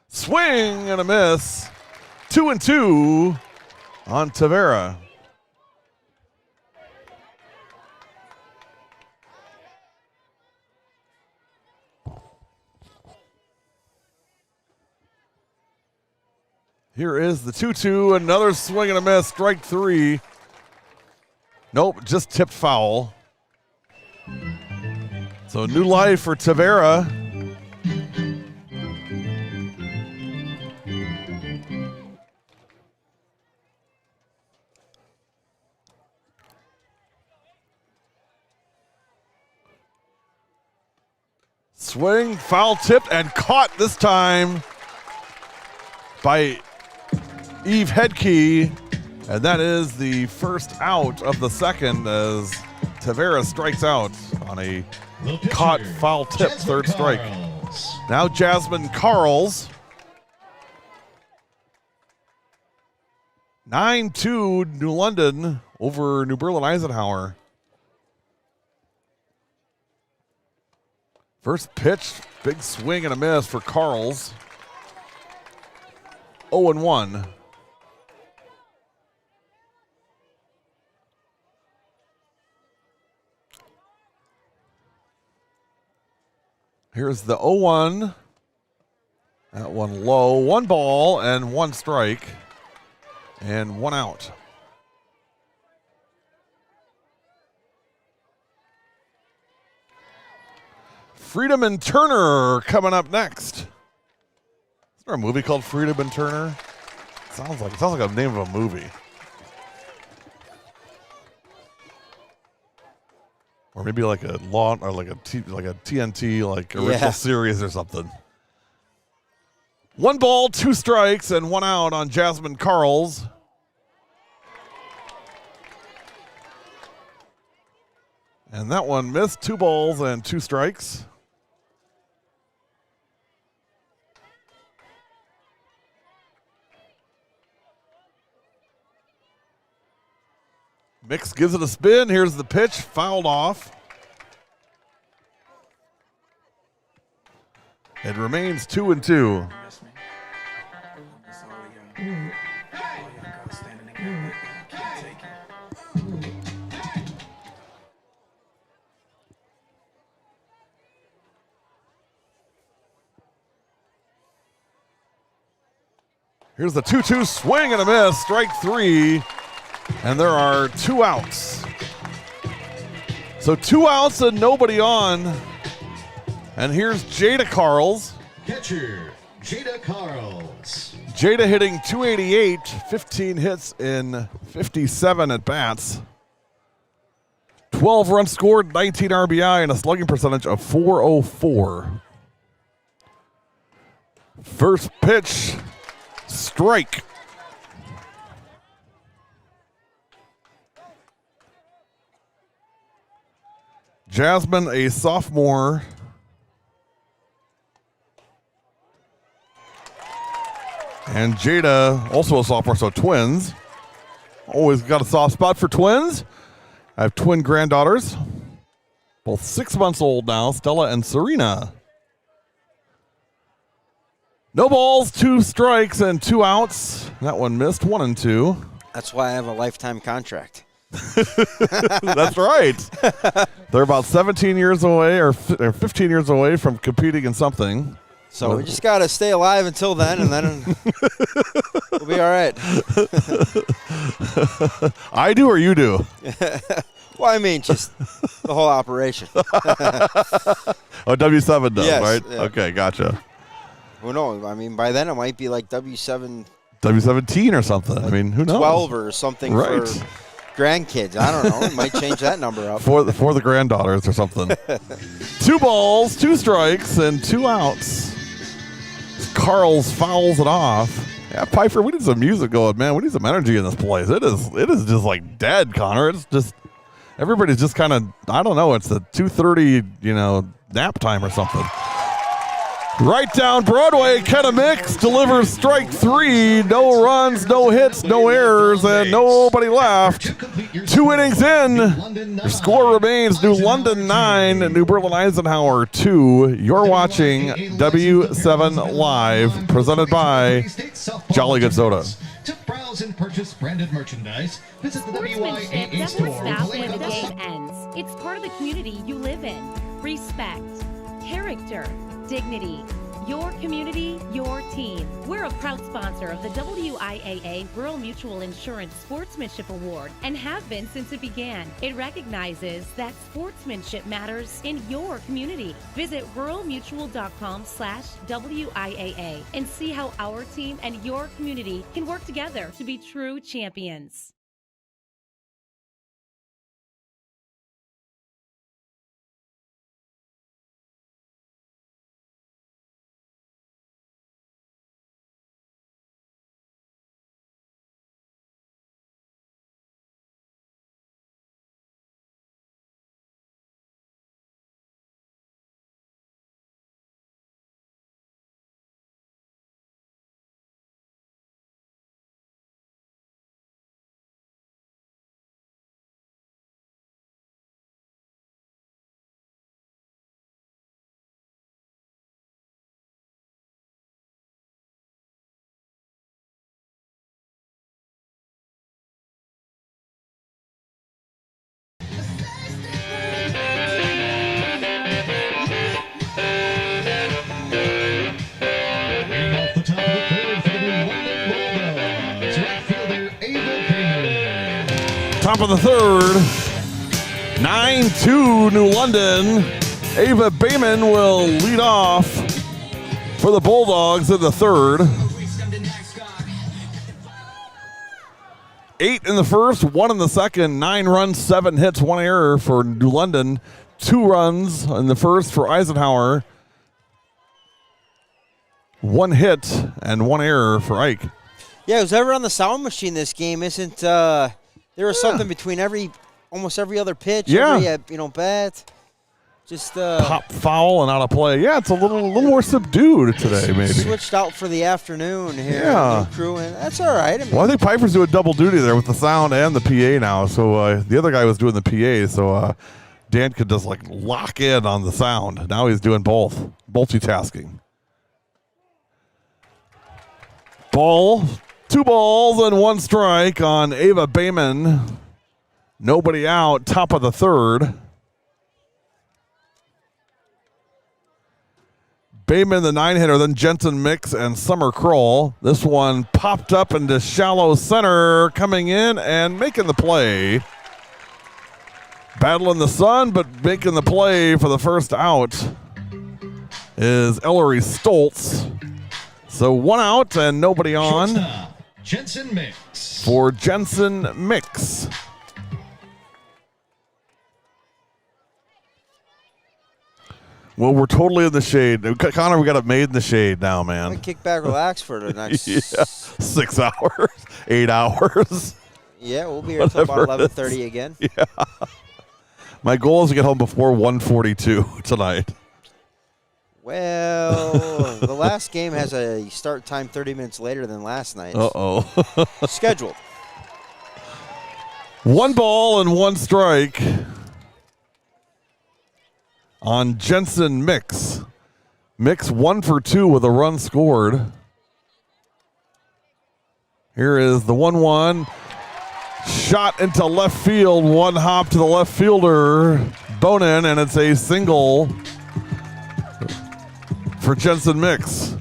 Swing and a miss. 2-2 on Tavera. Here is the 2-2, another swing and a miss, strike 3. Nope, just tipped foul. So new life for Tavera. Swing, foul tipped, and caught this time by Eve Hedke, and that is the first out of the second as Tavera strikes out on a caught foul tip, third strike. Now Jasmine Carls. 9-2 New London over New Berlin Eisenhower. First pitch, big swing and a miss for Carls. 0-1. Here's the 0-1. That one low. 1 ball and 1 strike. And 1 out. Freedom and Turner coming up next. Is there a movie called Freedom and Turner? Sounds like a name of a movie. Or maybe like a law, or like a TNT, like original series or something. 1 ball, 2 strikes, and 1 out on Jasmine Carls. And that one missed. 2 balls and 2 strikes. Mix gives it a spin. Here's the pitch, fouled off. It remains 2-2. Here's the 2-2 swing and a miss, strike 3. And there are 2 outs. So 2 outs and nobody on. And here's Jada Carls. Catcher, Jada Carls. Jada hitting .288, 15 hits in 57 at bats. 12 runs scored, 19 RBI, and a slugging percentage of .404. First pitch, strike. Jasmine, a sophomore. And Jada, also a sophomore, so twins. Always got a soft spot for twins. I have twin granddaughters, both 6 months old now, Stella and Serena. No balls, 2 strikes, and 2 outs. That one missed, 1-2. That's why I have a lifetime contract. That's right. They're about 17 years away or 15 years away from competing in something. So we just got to stay alive until then, and then we'll be all right. I do or you do? Well, I mean, just the whole operation. Oh, W7 does, Yes, right? yeah. Okay, gotcha. Who knows? I mean, by then it might be like W7 W17 or something. I mean, who knows? 12 or something Right. for grandkids. I don't know. We might change that number up. For the granddaughters or something. 2 balls, 2 strikes, and 2 outs. Carls fouls it off. Yeah, Pfeiffer, we need some music going, man. We need some energy in this place. It is just like dead, Connor. It's just everybody's just kind of, I don't know, it's the 2:30, nap time or something. Right down Broadway, Kenna Mix delivers strike 3. No runs, no hits, no errors, and nobody left. 2 innings in. Your score remains New London 9, New Berlin Eisenhower 2. You're watching W7 Live, presented by Jolly Good Soda. To browse and purchase branded merchandise, visit the Sportsmanship WIAA never store. stops to when the link game ends. It's part of the community you live in. Respect, character, dignity. Your community, your team. We're a proud sponsor of the WIAA Rural Mutual Insurance Sportsmanship Award and have been since it began. It recognizes that sportsmanship matters in your community. Visit ruralmutual.com/WIAA and see how our team and your community can work together to be true champions. Leading off the top of the third for the New London Bulldogs, right fielder Ava Payman. Top of the third, 9-2 New London. Ava Bayman will lead off for the Bulldogs in the third. 8 in the first, 1 in the second, 9 runs, 7 hits, 1 error for New London, 2 runs in the first for Eisenhower, 1 hit and 1 error for Ike. Yeah, whoever on the sound machine this game isn't. There was something between almost every other pitch. Yeah. Every, bat. Just Pop foul and out of play. Yeah, it's a little more subdued today, maybe. switched out for the afternoon here. Yeah. New crew, and that's all right. I mean, Well, I think Piper's doing double duty there with the sound and the PA now. So the other guy was doing the PA, so Dan could just lock in on the sound. Now he's doing both, multitasking. Ball, 2 balls and 1 strike on Ava Bayman. Nobody out, top of the third. Bayman, the 9-hitter, then Jensen Mix and Summer Kroll. This one popped up into shallow center, coming in and making the play. Battling the sun, but making the play for the first out is Ellery Stoltz. So 1 out and nobody on Shortstop, Jensen Mix. for Jensen Mix. Well, we're totally in the shade. Connor, we got it made in the shade now, I'm man. gonna kick back, relax for the next. Yeah, 6 hours, 8 hours. Yeah, we'll be here until about Whatever it is. 11:30 again. Yeah. My goal is to get home before 1:42 tonight. Well, the last game has a start time 30 minutes later than last night's. Uh-oh. Scheduled. 1 ball and 1 strike on Jensen Mix. Mix 1 for 2 with a run scored. Here is the 1-1. Shot into left field, one hop to the left fielder, Bonin, and it's a single for Jensen Mix.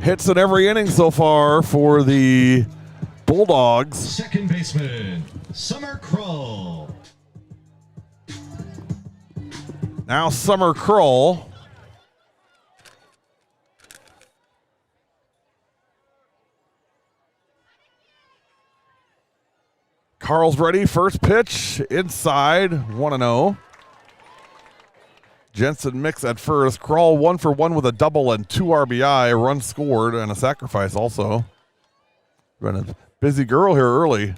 Hits in every inning so far for the Bulldogs. Second baseman, Summer Kroll. Now Summer Kroll. Carl's ready. First pitch inside, 1-0. Jensen Mix at first. Kroll 1 for 1 with a double and 2 RBI. A run scored and a sacrifice also. Been a busy girl here early.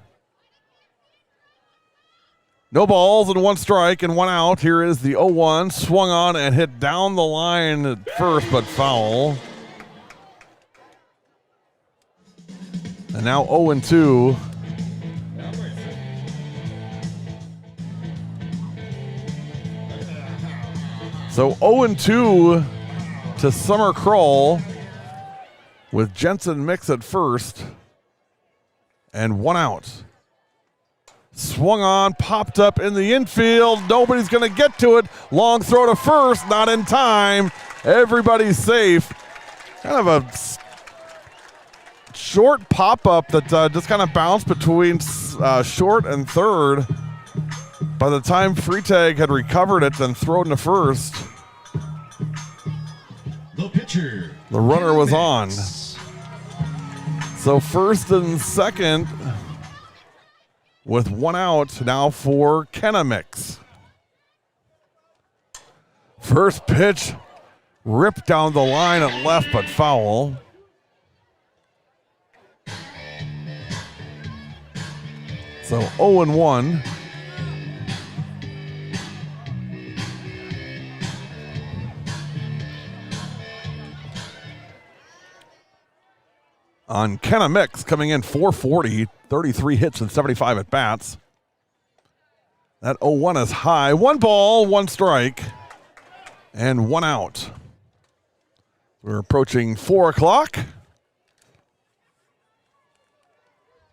No balls and 1 strike and 1 out. Here is the 0-1. Swung on and hit down the line at first, but foul. And now 0-2. So 0-2 to Summer Kroll with Jensen Mix at first and 1 out. Swung on, popped up in the infield. Nobody's going to get to it. Long throw to first, not in time. Everybody's safe. Kind of a short pop-up that just kind of bounced between short and third. By the time Freitag had recovered it, then thrown to first, The pitcher, the runner was on. Mix. So first and second with 1 out now for Kenna Mix. First pitch ripped down the line at left, but foul. So 0-1. On Kenna Mix, coming in 440, 33 hits and 75 at bats. That 0-1 is high. 1 ball, 1 strike, and 1 out. We're approaching 4 o'clock.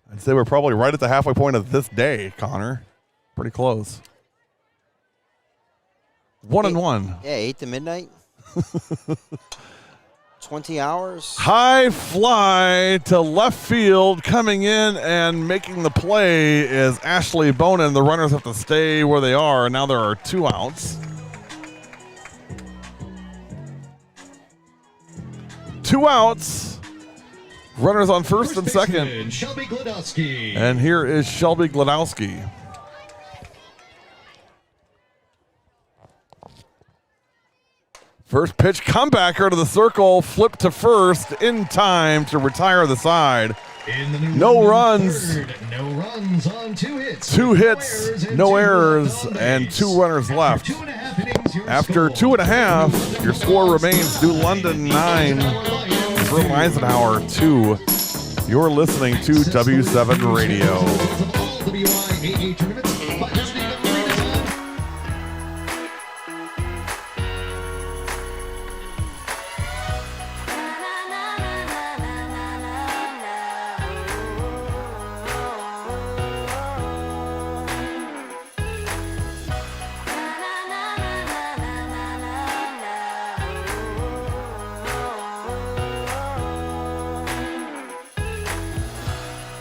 I'd say we're probably right at the halfway point of this day, Connor. Pretty close. 1-1. Yeah, 8 to midnight. 20 hours. High fly to left field. Coming in and making the play is Ashley Bonin. The runners have to stay where they are. Now there are 2 outs. 2 outs. Runners on first and second. baseman, Shelby Gladowski. And here is Shelby Gladowski. First pitch, comebacker to the circle, flip to first in time to retire the side. In the new No London runs. third, no runs on 2 hits. 2 hits, no errors, on and base. 2 runners left. After 2.5 innings, your After score. 2.5, your score remains New London 9, from Eisenhower 2. You're listening to W7 Radio. WIAA tournaments by visiting the Marina Zone.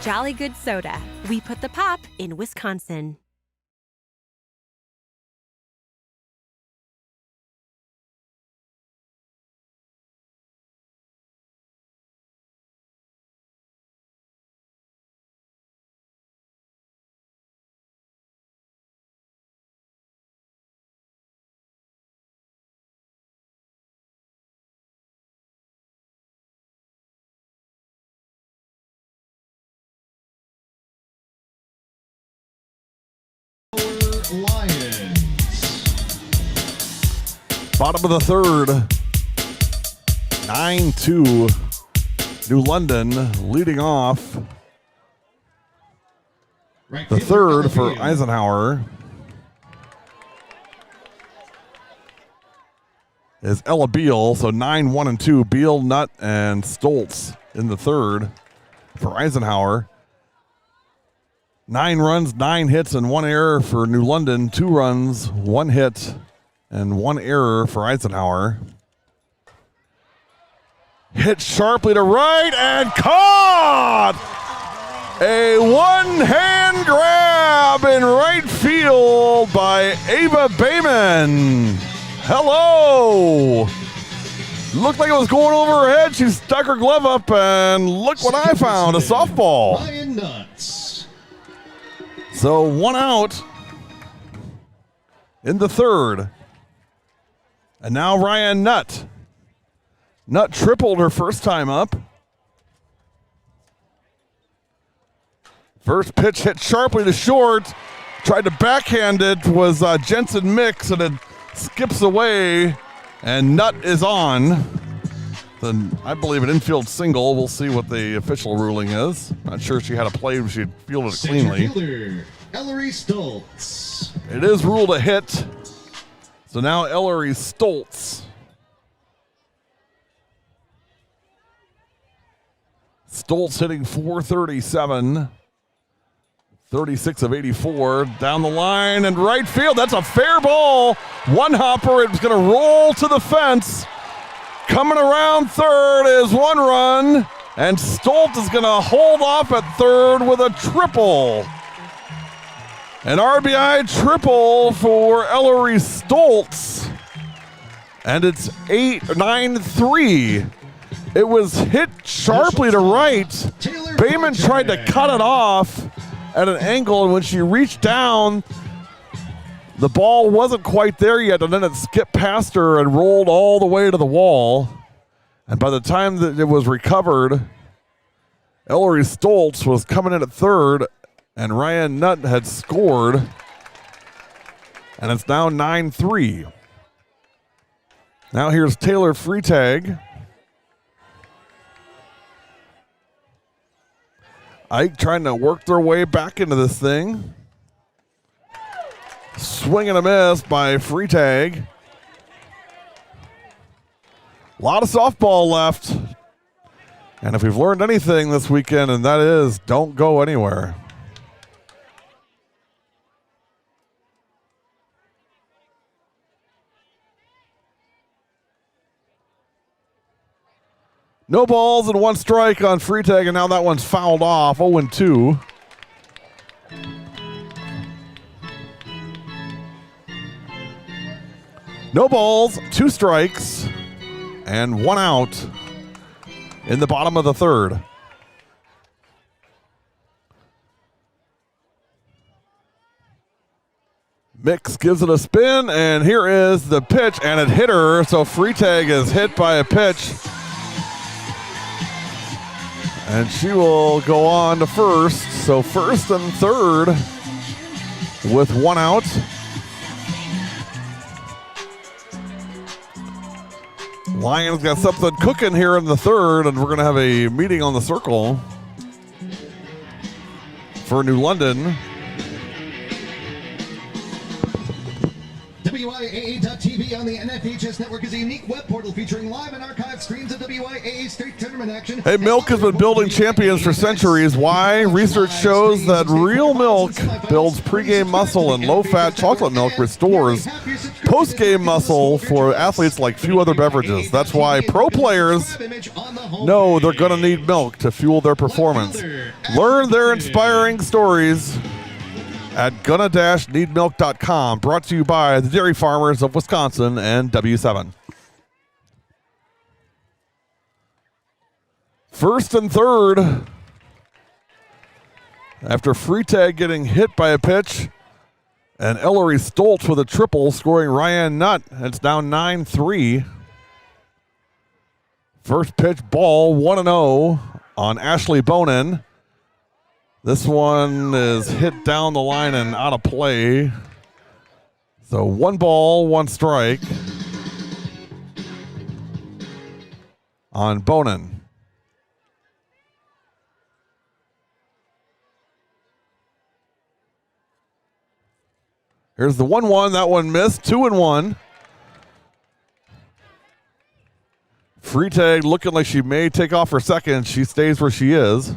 Jolly Good Soda. We put the pop in Wisconsin. Lions. Bottom of the third. 9-2. New London leading off. Right The fielder, third for Elliott. Eisenhower is Ella Beal. So 9-1-2. Beal, Nutt, and Stoltz in the third for Eisenhower. 9 runs, 9 hits, and 1 error for New London. 2 runs, 1 hit, and 1 error for Eisenhower. Hit sharply to right and caught! A one-hand grab in right field by Ava Bayman. Hello! Looked like it was going over her head. She stuck her glove up, and look what I found, a softball. Ryan Nuts. So 1 out in the 3rd. And now Ryan Nutt. Nutt tripled her first time up. First pitch hit sharply to short. Tried to backhand it, was Jensen Mix, and it skips away, and Nutt is on. Then I believe an infield single. We'll see what the official ruling is. Not sure she had a play if she fielded it cleanly. Fielder, Ellery Stoltz. It is ruled a hit. So now Ellery Stoltz. Stoltz hitting .437. 36 of 84. Down the line and right field. That's a fair ball. One hopper. It's going to roll to the fence. Coming around third is 1 run. And Stoltz is going to hold off at third with a triple. An RBI triple for Ellery Stoltz. And it's 9-3. It was hit sharply to right. Bayman tried to cut it off at an angle, and when she reached down, the ball wasn't quite there yet, and then it skipped past her and rolled all the way to the wall. And by the time that it was recovered, Ellery Stoltz was coming in at third, and Ryan Nutt had scored, and it's now 9-3. Now here's Taylor Freitag. Ike trying to work their way back into this thing. Swing and a miss by Freitag. A lot of softball left. And if we've learned anything this weekend, and that is don't go anywhere. No balls and 1 strike on Freitag, and now that one's fouled off, 0-2. No balls, 2 strikes, and 1 out in the bottom of the 3rd. Mix gives it a spin, and here is the pitch, and it hit her, so Freitag is hit by a pitch. And she will go on to first. So first and third with 1 out. Lions got something cooking here in the 3rd, and we're going to have a meeting on the circle for New London. WIAA.tv on the NFHS network is a unique web portal featuring live and archived streams of WIAA state tournament action. Hey, milk has been building champions for centuries. Why? Research shows that real milk builds pregame muscle, and low-fat chocolate milk restores post-game muscle for athletes like few other beverages. That's why pro players know they're going to need milk to fuel their performance. Learn their inspiring stories at gonna-needmilk.com, brought to you by the dairy farmers of Wisconsin and W7. First and third. After Freitag getting hit by a pitch, and Ellery Stoltz with a triple, scoring Ryan Nutt. It's now 9-3. First pitch ball, 1-0 on Ashley Bonin. This one is hit down the line and out of play. So 1 ball, 1 strike on Bonin. Here's the 1-1. That one missed. 2-1. Freitag looking like she may take off for second. She stays where she is.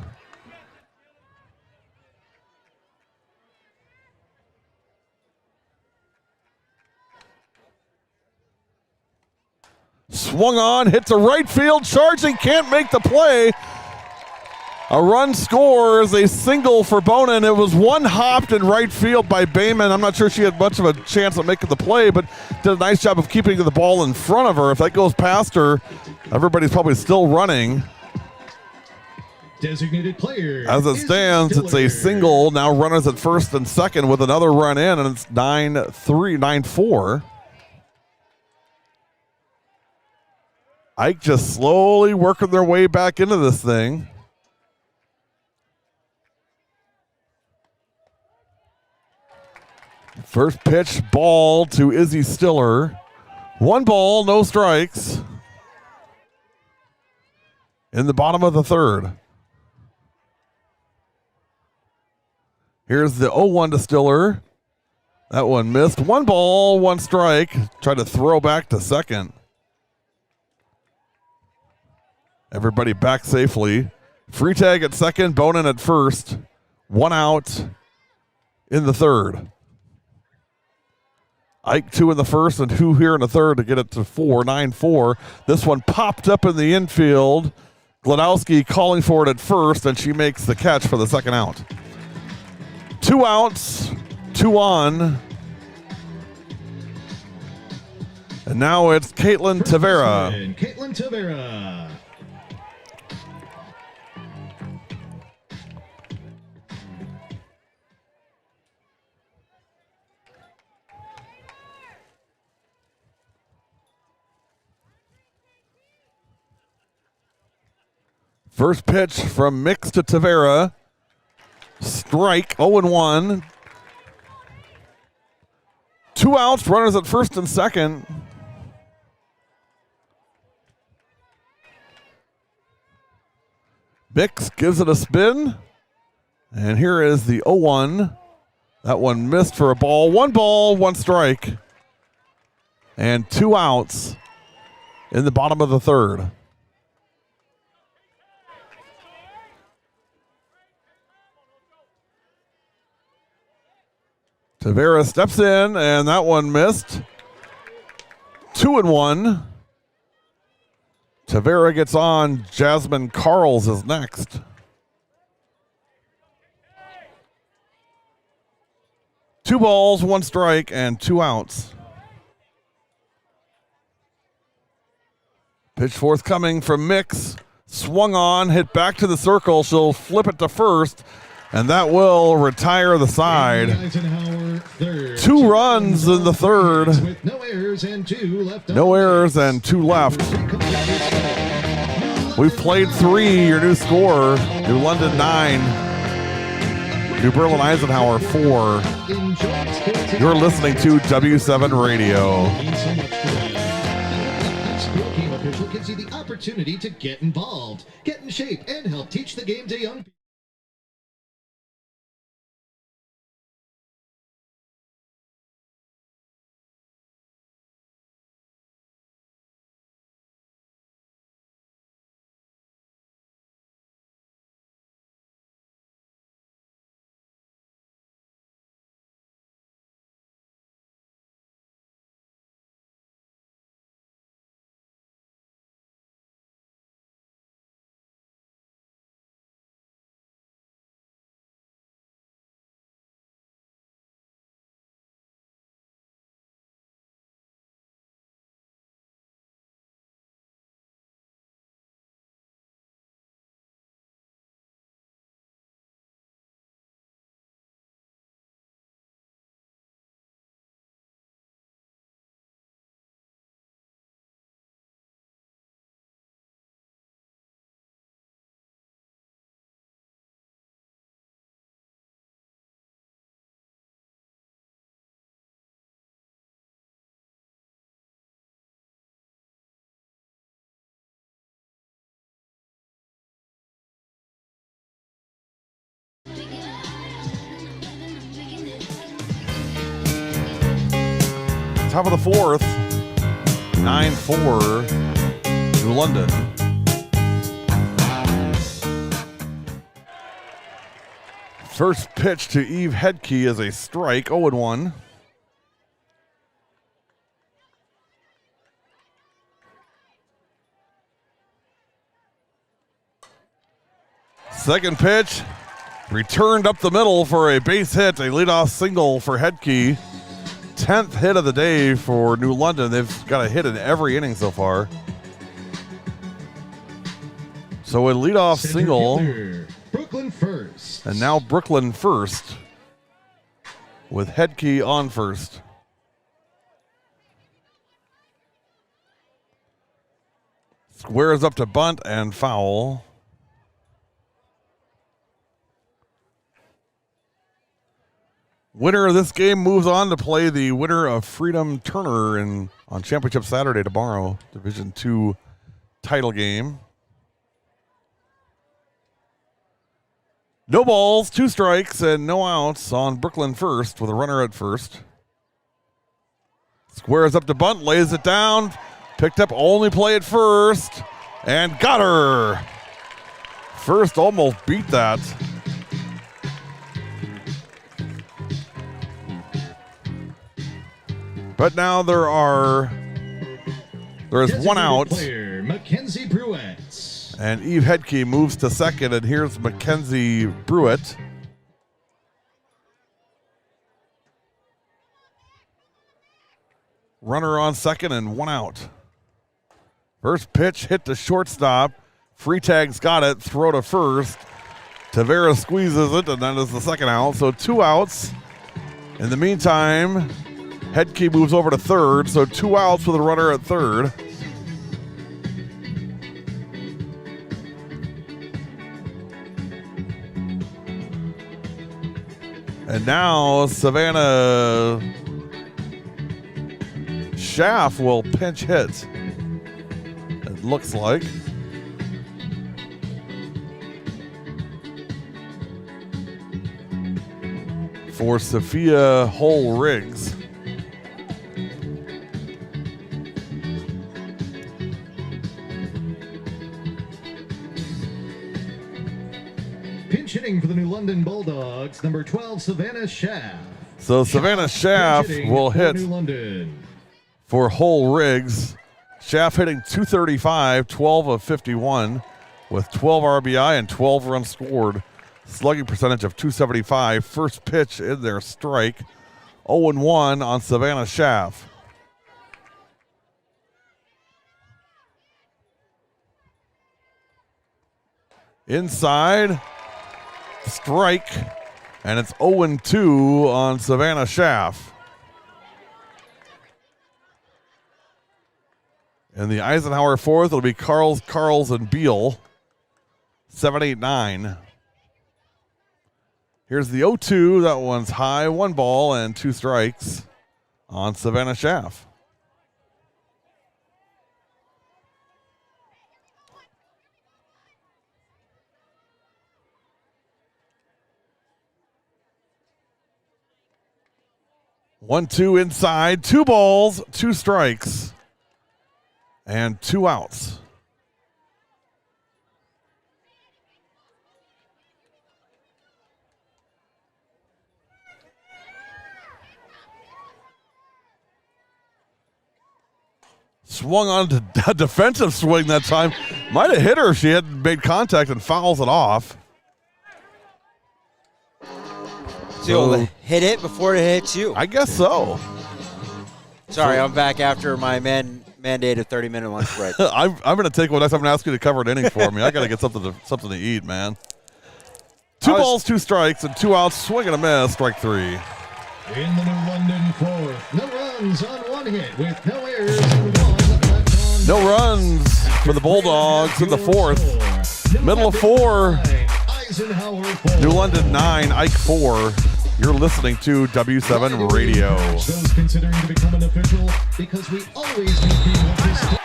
swung on, hit to right field, charging, can't make the play. A run scores, a single for Bonin. It was one hopped in right field by Bayman. I'm not sure she had much of a chance of making the play, but did a nice job of keeping the ball in front of her. If that goes past her, everybody's probably still running. Designated player. As it stands, it's a single. Now runners at first and second with another run in, and it's 9-3, 9-4. Ike just slowly working their way back into this thing. First pitch, ball to Izzy Stiller. 1 ball, no strikes. In the bottom of the third. Here's the 0-1 to Stiller. That one missed. 1 ball, 1 strike. Tried to throw back to second. Everybody back safely. Free tag at second, Bonin at first. 1 out in the third. Ike 2 in the first and 2 here in the third to get it to 4, 9-4. This one popped up in the infield. Gladowski calling for it at first, and she makes the catch for the second out. 2 outs, 2 on. And now it's Caitlin Tavera. Caitlin Tavera. First pitch from Mix to Tavera. Strike, 0-1. 2 outs, runners at first and second. Mix gives it a spin. And here is the 0-1. That one missed for a ball. 1 ball, 1 strike. And 2 outs in the bottom of the third. Tavera steps in, and that one missed. 2-1. Tavera gets on. Jasmine Carls is next. Two balls, 1 strike, and 2 outs. Pitch forthcoming from Mix. Swung on, hit back to the circle. She'll flip it to first, and that will retire the side. Eisenhower, third. 2 runs in the third. With no errors and 2 left. No errors and 2 left. We've played 3. Your new score: New London 9, New Berlin Eisenhower 4. You're listening to W7 Radio. School game official gives you the opportunity to get involved, get in shape, and help teach the game to young people. Top of the fourth, 9-4, New London. First pitch to Eve Hedke is a strike, 0-1. Second pitch, returned up the middle for a base hit, a leadoff single for Hedke. 10th hit of the day for New London. They've got a hit in every inning so far. So a leadoff Center single. fielder, Brooklyn first. And now Brooklyn first with Hedke on first. Squares up to bunt and foul. Winner of this game moves on to play the winner of Freedom Turner on Championship Saturday tomorrow, Division II title game. No balls, 2 strikes, and no outs on Brooklyn first with a runner at first. Squares up to bunt, lays it down, picked up only play at first, and got her. First almost beat that. But now there is one out. Player, Mackenzie Bruett. And Eve Hedke moves to second, and here's Mackenzie Bruett. Runner on second and one out. First pitch hit to shortstop. Freetag's got it. Throw to first. Tavera squeezes it, and that is the second out. So 2 outs. In the meantime, Hedke moves over to third, so 2 outs with a runner at third. And now Savannah Schaff will pinch hit, it looks like. For Sophia Hull-Riggs. Pinch hitting for the New London Bulldogs, number 12, Savannah Schaff. So Savannah Schaff will hit New London. for Hull-Riggs. Schaff hitting .235, 12 of 51, with 12 RBI and 12 runs scored. Slugging percentage of .275. First pitch in there, strike. 0-1 on Savannah Schaff. Inside, strike, and it's 0-2 on Savannah Schaff. In the Eisenhower fourth, it'll be Carls, and Beal. 7-8-9. Here's the 0-2. That one's high. 1 ball and 2 strikes on Savannah Schaff. One, 2 inside. 2 balls, 2 strikes, and 2 outs. Swung on to a defensive swing that time. Might have hit her if she hadn't made contact and fouls it off. So you'll hit it before it hits you. I guess so. Sorry, I'm back after my mandated 30-minute lunch break. I'm going to take one next time and ask you to cover an inning for me. I got to get something to eat, man. 2 balls, 2 strikes, and 2 outs. Swing and a miss. Strike 3. In the New London fourth, no runs on 1 hit with no errors and 1 left on. No runs for the Bulldogs in the fourth. Middle of 4. Eisenhower 4. New London 9, Ike 4. You're listening to W7 Radio. Those considering to become an official, because we always need people to stay.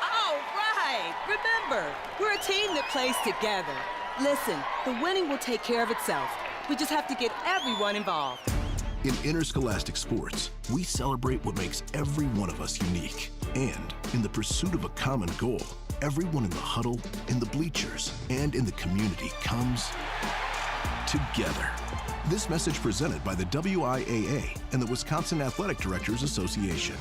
All right. Remember, we're a team that plays together. Listen, the winning will take care of itself. We just have to get everyone involved. In interscholastic sports, we celebrate what makes every one of us unique. And in the pursuit of a common goal, everyone in the huddle, in the bleachers, and in the community comes together. This message presented by the WIAA and the Wisconsin Athletic Directors Association.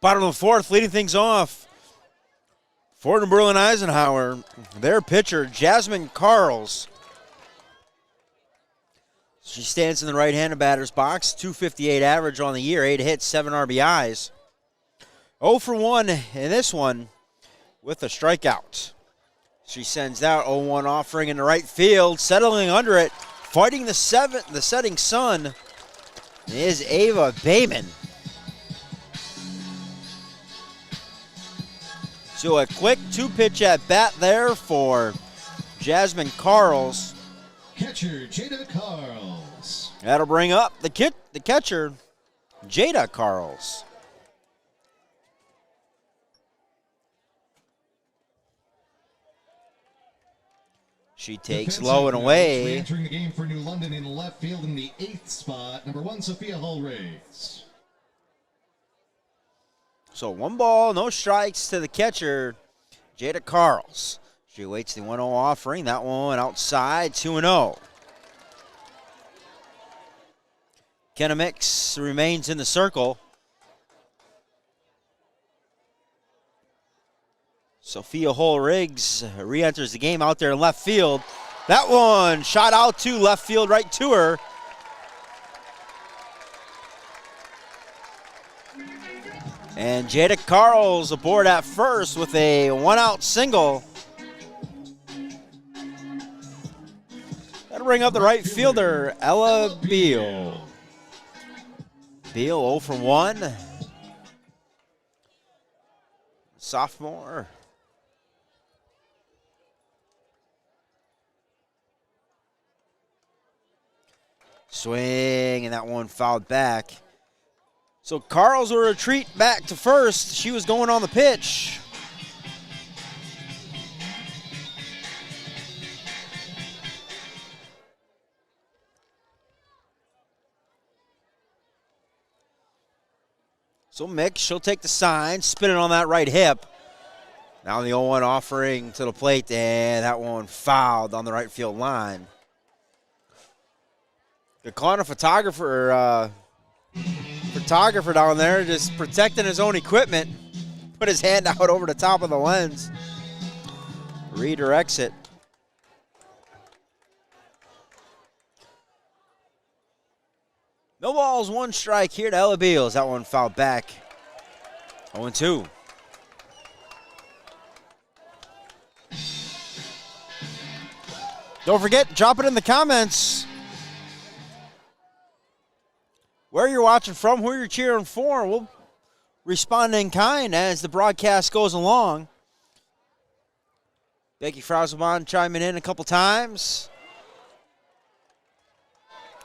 Bottom of the fourth, leading things off for New Berlin Eisenhower, their pitcher, Jasmine Carls. She stands in the right-handed batter's box, 258 average on the year, 8 hits, 7 RBIs. 0 for 1 in this one with a strikeout. She sends out 0-1 offering in the right field, settling under it, fighting the setting sun is Ava Bayman. So a quick 2-pitch at bat there for Jasmine Carls. Catcher Jada Carls. That'll bring up the catcher, Jada Carls. She takes low and away. Entering the game for New London in left field in the 8th spot, number 1, Sophia Hallrace. So 1 ball, no strikes to the catcher, Jada Carls. She waits the 1-0 offering. That one outside, 2-0. Kenna Mix remains in the circle. Sophia Hall-Riggs re-enters the game out there in left field. That one shot out to left field, right to her. And Jada Carls aboard at first with a 1-out single. That'll bring up the right fielder, Ella Beal. Beal 0 for 1. Sophomore. Swing, and that one fouled back. So Carls will retreat back to first. She was going on the pitch. So Mick, she'll take the sign, spin it on that right hip. Now the 0-1 offering to the plate, and that one fouled on the right field line. The CONOR photographer down there just protecting his own equipment. Put his hand out over the top of the lens. Redirects it. No balls, 1 strike here to Ella Beals. That one fouled back. 0-2. Don't forget, drop it in the comments where you're watching from, who you're cheering for. We'll respond in kind as the broadcast goes along. Becky Frauselman chiming in a couple times.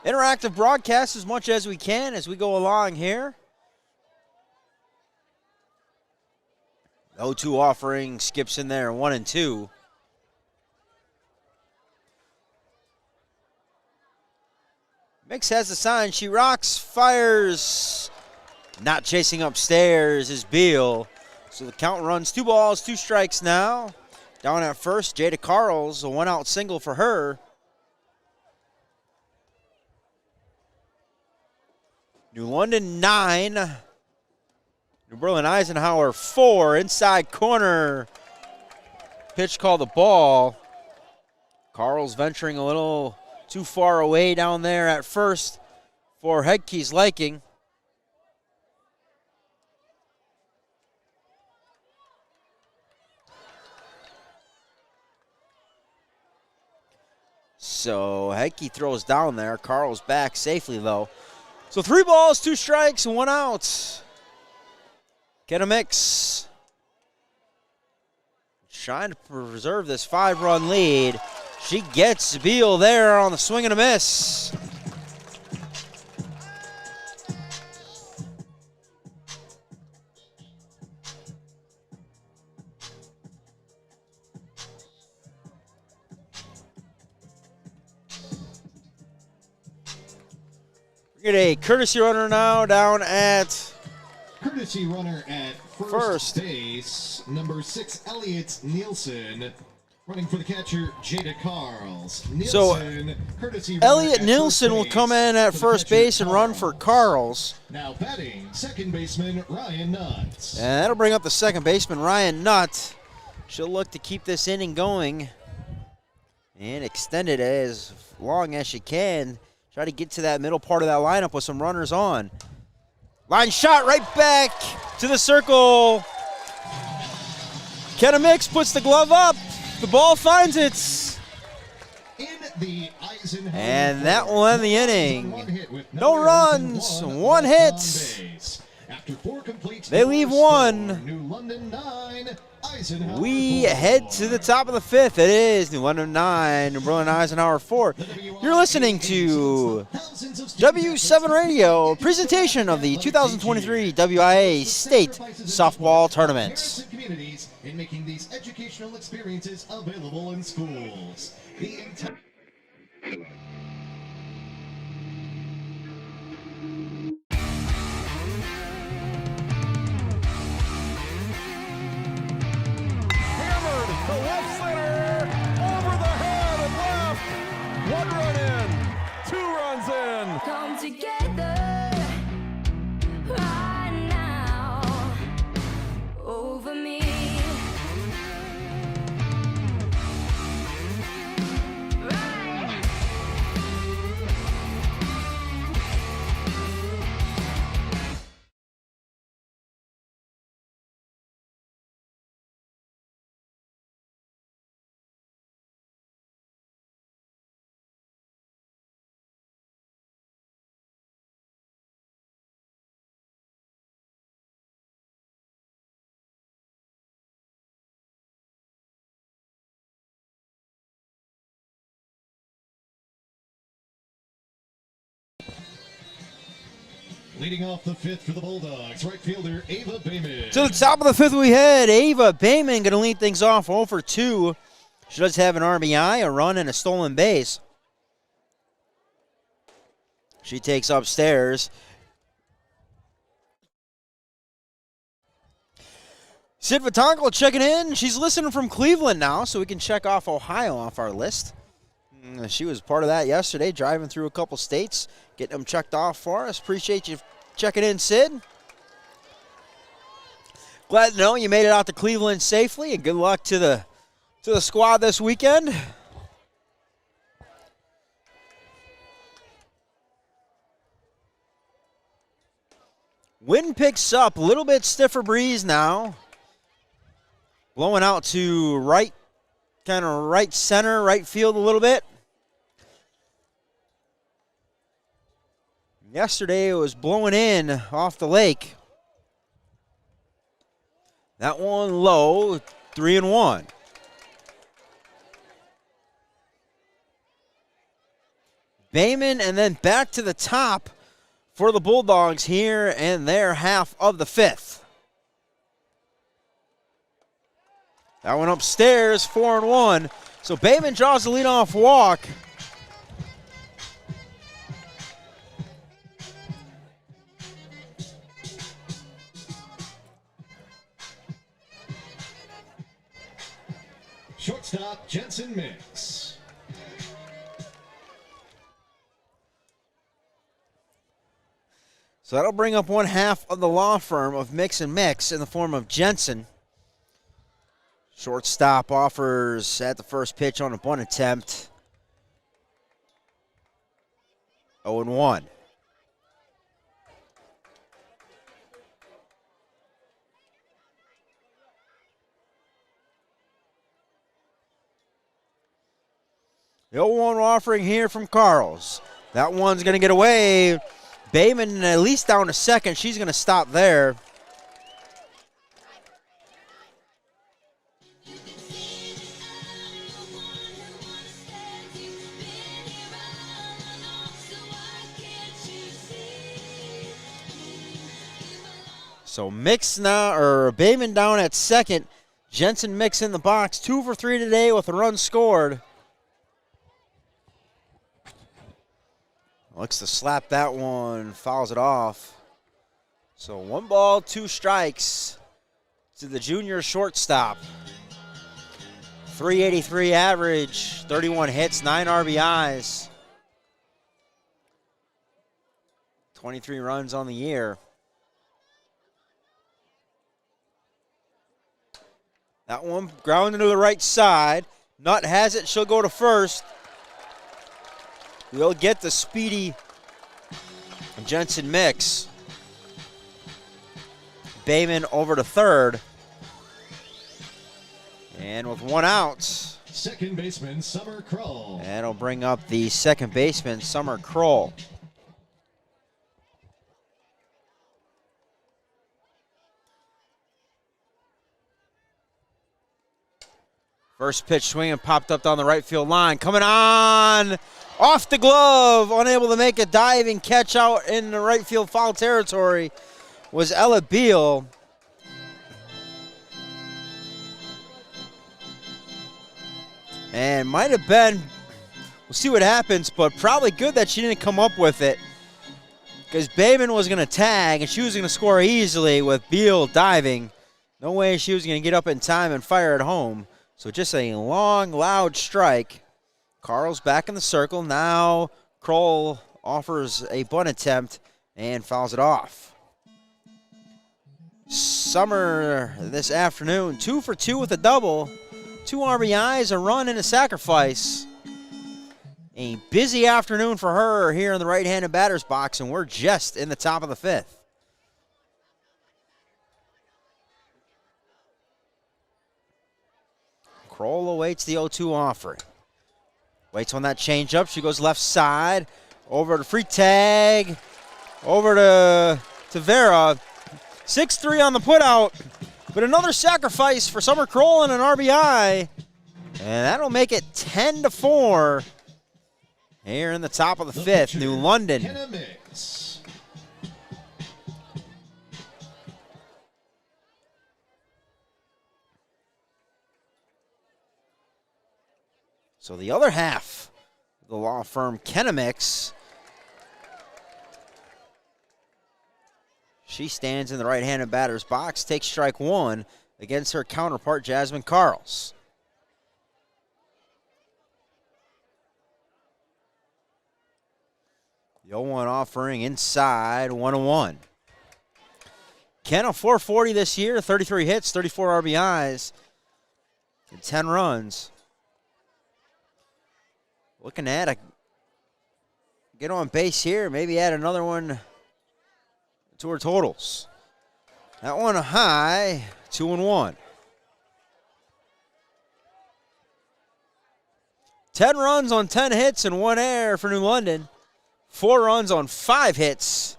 Interactive broadcast as much as we can as we go along here. 0-2 offering, skips in there, 1-2. Mix has the sign, she rocks, fires. Not chasing upstairs is Beal. So the count runs 2 balls, 2 strikes now. Down at first, Jada Carls, a 1-out single for her. New London 9, New Berlin Eisenhower 4, inside corner. Pitch called the ball. Carls venturing a little too far away down there at first for Hedke's liking. So Hedke throws down there. Carls back safely though. So 3 balls, 2 strikes, and 1 out. Get a mix. Trying to preserve this 5-run lead. She gets Beal there on the swing and a miss. We get a courtesy runner now down at Courtesy runner at first base, number 6, Elliot Nielsen. Running for the catcher, Jada Carls. So, courtesy Elliot runner at Nielsen will first come in at for the first catcher, base and run for Carls. Now batting, second baseman Ryan Nutt. And that'll bring up the second baseman, Ryan Nutt. She'll look to keep this inning going and extend it as long as she can. Try to get to that middle part of that lineup with some runners on. Line shot right back to the circle. Kenna Mix puts the glove up. The ball finds it. In the Eisenhower, and that will end the inning. No runs, one hit. After 4 complete they leave one. New London 9, Eisenhower we 4. head to the top of the 5th. It is New London 9, New Berlin Eisenhower 4. You're listening to W7 Radio, presentation of the 2023 WIA State Softball Tournament. Communities in making these educational experiences available in schools. The entire Hammered to left center, over the head and left. 1 run in, 2 runs in. Come together right now over me. leading off the 5th for the Bulldogs, right fielder Ava Bayman. To the top of the 5th we head. Ava Bayman going to lead things off 0 for 2. She does have an RBI, a run, and a stolen base. She takes upstairs. Sid Vatonko checking in. She's listening from Cleveland now, so we can check off Ohio off our list. She was part of that yesterday, driving through a couple states, getting them checked off for us. Appreciate you checking in, Sid. Glad to know you made it out to Cleveland safely, and good luck to the squad this weekend. Wind picks up, a little bit stiffer breeze now. Blowing out to right, kind of right center, right field a little bit. Yesterday it was blowing in off the lake. That one low, 3-1. Bayman and then back to the top for the Bulldogs here and their half of the 5th. That one upstairs, 4-1. So Bayman draws the leadoff walk. Shortstop, Jensen Mix. So that'll bring up 1/2 of the law firm of Mix and Mix in the form of Jensen. Shortstop offers at the first pitch on a bunt attempt. 0-1. The 0-1 offering here from Carls. That one's going to get away. Bayman at least down to second. She's going to stop there. So Mix now, or Bayman down at second. Jensen Mix in the box. 2 for 3 today with a run scored. Looks to slap that one, fouls it off. So 1 ball, 2 strikes to the junior shortstop. .383 average, 31 hits, 9 RBIs. 23 runs on the year. That one grounded to the right side. Nutt has it, she'll go to first. We'll get the speedy Jensen Mix. Bayman over to third. And with one out, second baseman Summer Kroll. That'll bring up the second baseman, Summer Kroll. First pitch swinging, popped up down the right field line. Coming on, off the glove, unable to make a diving catch out in the right field foul territory was Ella Beal. And might have been, we'll see what happens, but probably good that she didn't come up with it, because Bayman was going to tag and she was going to score easily with Beal diving. No way she was going to get up in time and fire it home. So just a long, loud strike. Carl's back in the circle. Now Kroll offers a bunt attempt and fouls it off. Summer this afternoon, 2 for 2 with a double. 2 RBIs, a run, and a sacrifice. A busy afternoon for her here in the right-handed batter's box, and we're just in the top of the 5th. Kroll awaits the 0-2 offering. Waits on that changeup. She goes left side. Over to free tag. Over to Vera. 6-3 on the putout. But another sacrifice for Summer Kroll and an RBI. And that'll make it 10-4 here in the top of the 5th. New London. So the other half of the law firm, Kenamix, she stands in the right-handed batter's box, takes strike 1 against her counterpart, Jasmine Carls. The 0-1 offering inside, 1-1. Kenna, 440 this year, 33 hits, 34 RBIs, and 10 runs. Looking at a get on base here, maybe add another one to her totals. That one high, 2-1. 10 runs on 10 hits and 1 error for New London. 4 runs on 5 hits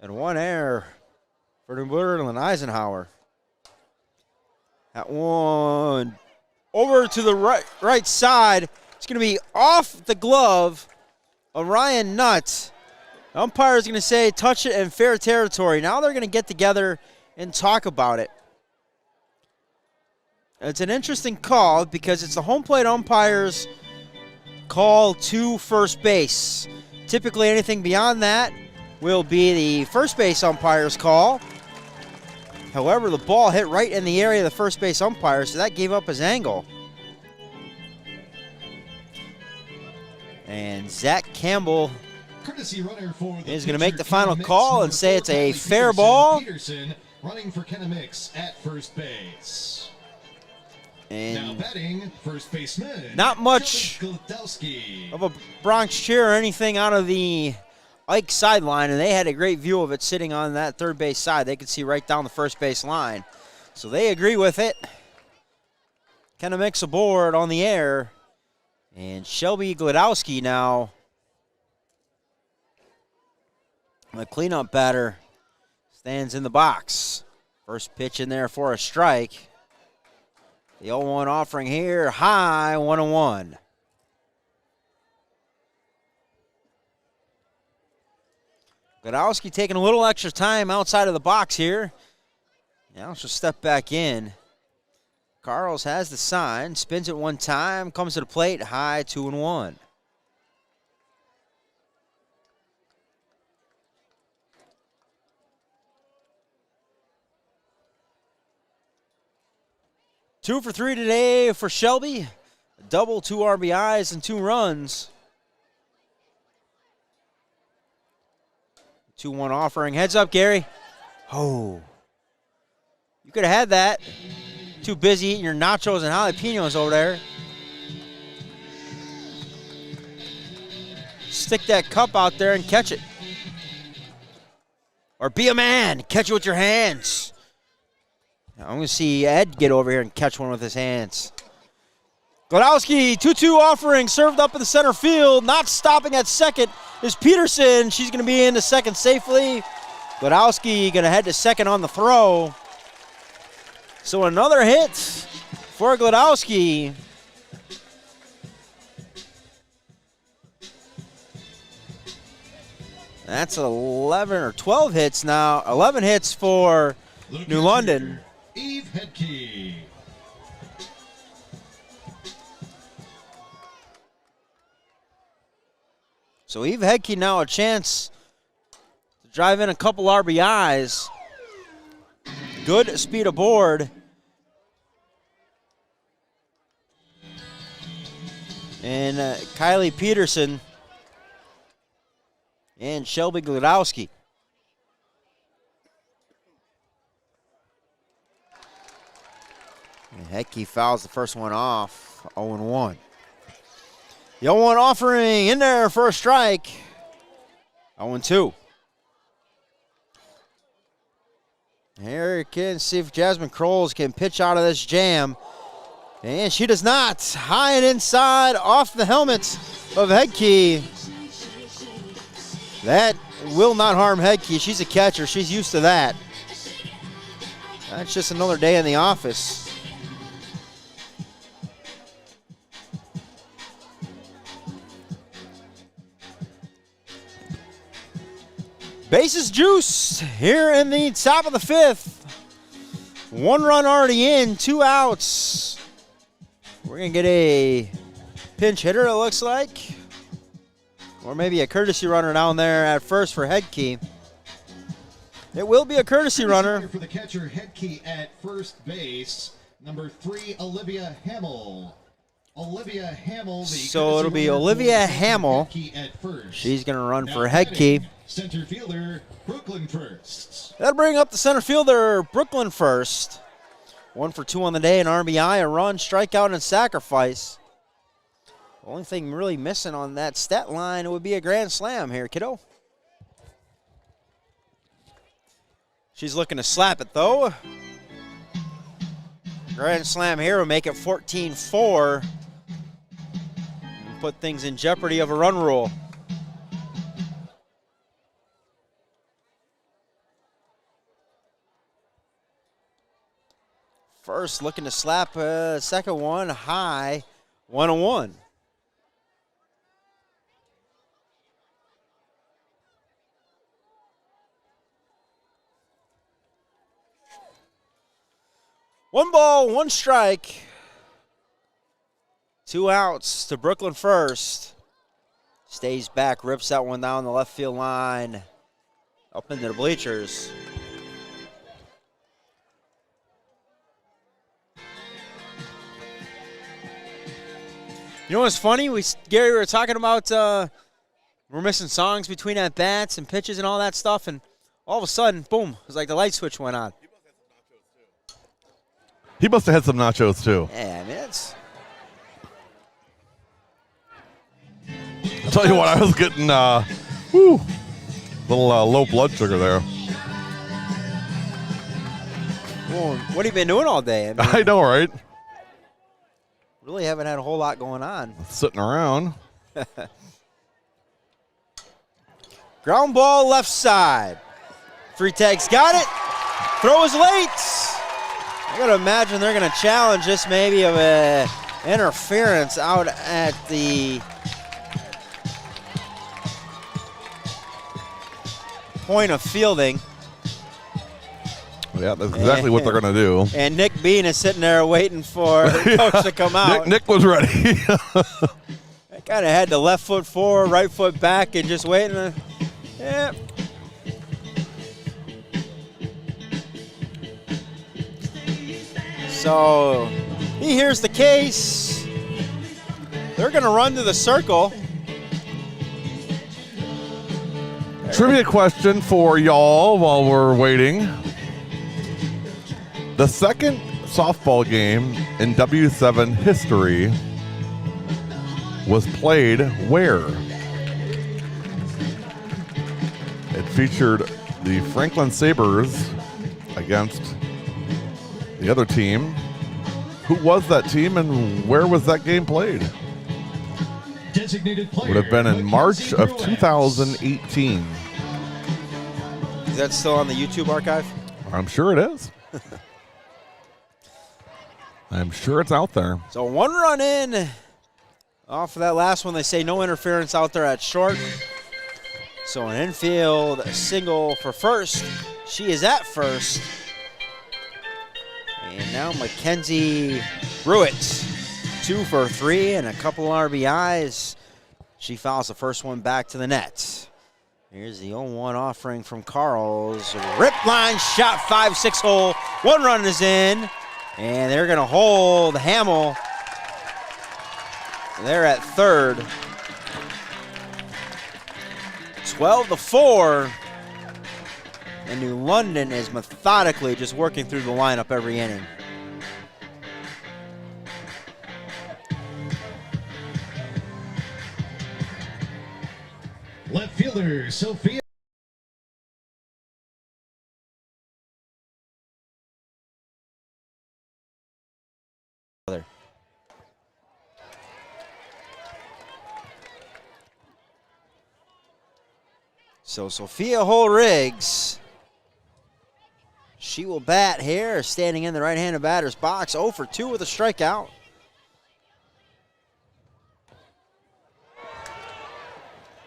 and 1 error for New Berlin Eisenhower. That one over to the right side. It's going to be off the glove of Ryan Nutt. The umpire is going to say touch it in fair territory. Now they're going to get together and talk about it. It's an interesting call because it's the home plate umpire's call to first base. Typically anything beyond that will be the first base umpire's call. However, the ball hit right in the area of the first base umpire, so that gave up his angle. And Zach Campbell is going to make the final call and say it's a fair ball. Peterson running for Kenamix at first base. And now batting first baseman. Not much of a Bronx cheer or anything out of the Ike sideline, and they had a great view of it sitting on that third base side. They could see right down the first base line. So they agree with it. Kenamix aboard on the air. And Shelby Gladowski now, the cleanup batter, stands in the box. First pitch in there for a strike. The 0-1 offering here, high, 1-1. Gladowski taking a little extra time outside of the box here. Now she'll step back in. Carls has the sign, spins it one time, comes to the plate, high, 2-1. Two for 3 today for Shelby. Double, 2 RBIs, and 2 runs. 2-1 offering. Heads up, Gary. Oh. You could have had that. Too busy eating your nachos and jalapenos over there. Stick that cup out there and catch it. Or be a man. Catch it with your hands. I'm going to see Ed get over here and catch one with his hands. Glodowski, 2-2 offering, served up in the center field. Not stopping at second is Peterson. She's going to be into second safely. Glodowski going to head to second on the throw. So another hit for Glodowski. That's 11 or 12 hits now. 11 hits for New London. Eve Hedke. So Eve Hedke now a chance to drive in a couple RBIs. Good speed aboard. And Kylie Peterson and Shelby Glodowski. And Hedke fouls the first one off, 0-1. The 0-1 offering in there for a strike. 0-2. Here you can see if Jasmine Kroles can pitch out of this jam. And she does not. High and inside off the helmet of Hedke. That will not harm Hedke. She's a catcher. She's used to that. That's just another day in the office. Bases juice here in the top of the 5th. 1 run already in, 2 outs. We're going to get a pinch hitter, it looks like. Or maybe a courtesy runner down there at first for Hedke. It will be a courtesy runner. For the catcher, Hedke at first base. Number 3, Olivia Hamill. Olivia Hamill. So it'll be Olivia Hamill. She's going to run for Hedke. Center fielder, Brooklyn first. That'll bring up the center fielder, Brooklyn first. 1 for 2 on the day, an RBI, a run, strikeout, and sacrifice. The only thing really missing on that stat line would be a grand slam here, kiddo. She's looking to slap it, though. Grand slam here will make it 14-4. And put things in jeopardy of a run rule. First, looking to slap second one high, 1-1. One ball, 1 strike. 2 outs to Brooklyn first. Stays back, rips that one down the left field line, up into the bleachers. You know what's funny? Gary, we were talking about we're missing songs between at bats and pitches and all that stuff, and all of a sudden, boom! It was like the light switch went on. He must have had some nachos too. Yeah, I mean it's. I'll tell you what, I was getting little low blood sugar there. Well, what have you been doing all day? I mean, I know, right? Really haven't had a whole lot going on. Sitting around. Ground ball left side. Free tag's got it. Throw is late. I gotta imagine they're gonna challenge this maybe of a interference out at the point of fielding. Yeah, that's exactly what they're going to do. And Nick Bean is sitting there waiting for the coach to come out. Nick was ready. I kind of had the left foot forward, right foot back, and just waiting. Yeah. So he hears the case. They're going to run to the circle. Trivia question for y'all while we're waiting. The second softball game in W7 history was played where? It featured the Franklin Sabres against the other team. Who was that team and where was that game played? Designated player Would have been in March of 2018. Is that still on the YouTube archive? I'm sure it is. I'm sure it's out there. So 1 run in off of that last one. They say no interference out there at short. So an infield single for first. She is at first. And now Mackenzie Brewitt, 2 for 3 and a couple RBIs. She fouls the first one back to the net. Here's the 0-1 offering from Carl's. Rip line shot, 5-6 hole. 1 run is in. And they're going to hold Hamill. They're at third. 12-4. And New London is methodically just working through the lineup every inning. Left fielder, Sophia. So Sophia Hull-Riggs, she will bat here, standing in the right-handed batter's box, 0 for 2 with a strikeout.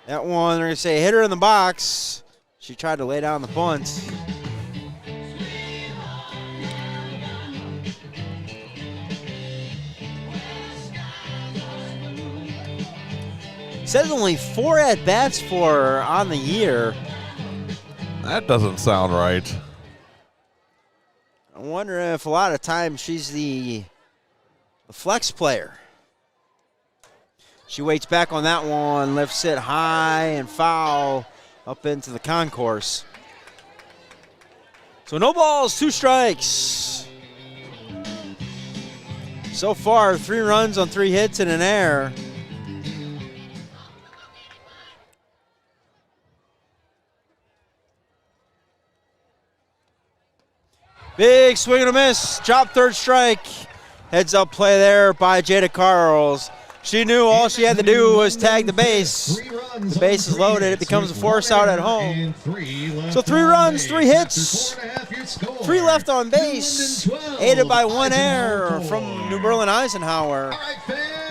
That one, they're going to say hit her in the box. She tried to lay down the bunt. Says only 4 at-bats for her on the year. That doesn't sound right. I wonder if a lot of times she's the flex player. She waits back on that one, lifts it high and foul up into the concourse. So no balls, 2 strikes. So far, 3 runs on 3 hits and an error. Big swing and a miss. Chop, 3rd strike. Heads up play there by Jada Carls. She knew all she had to do was tag the base. The base is loaded. It becomes a force out at home. So 3 runs, 3 hits, 3 left on base. Aided by 1 error from New Berlin Eisenhower.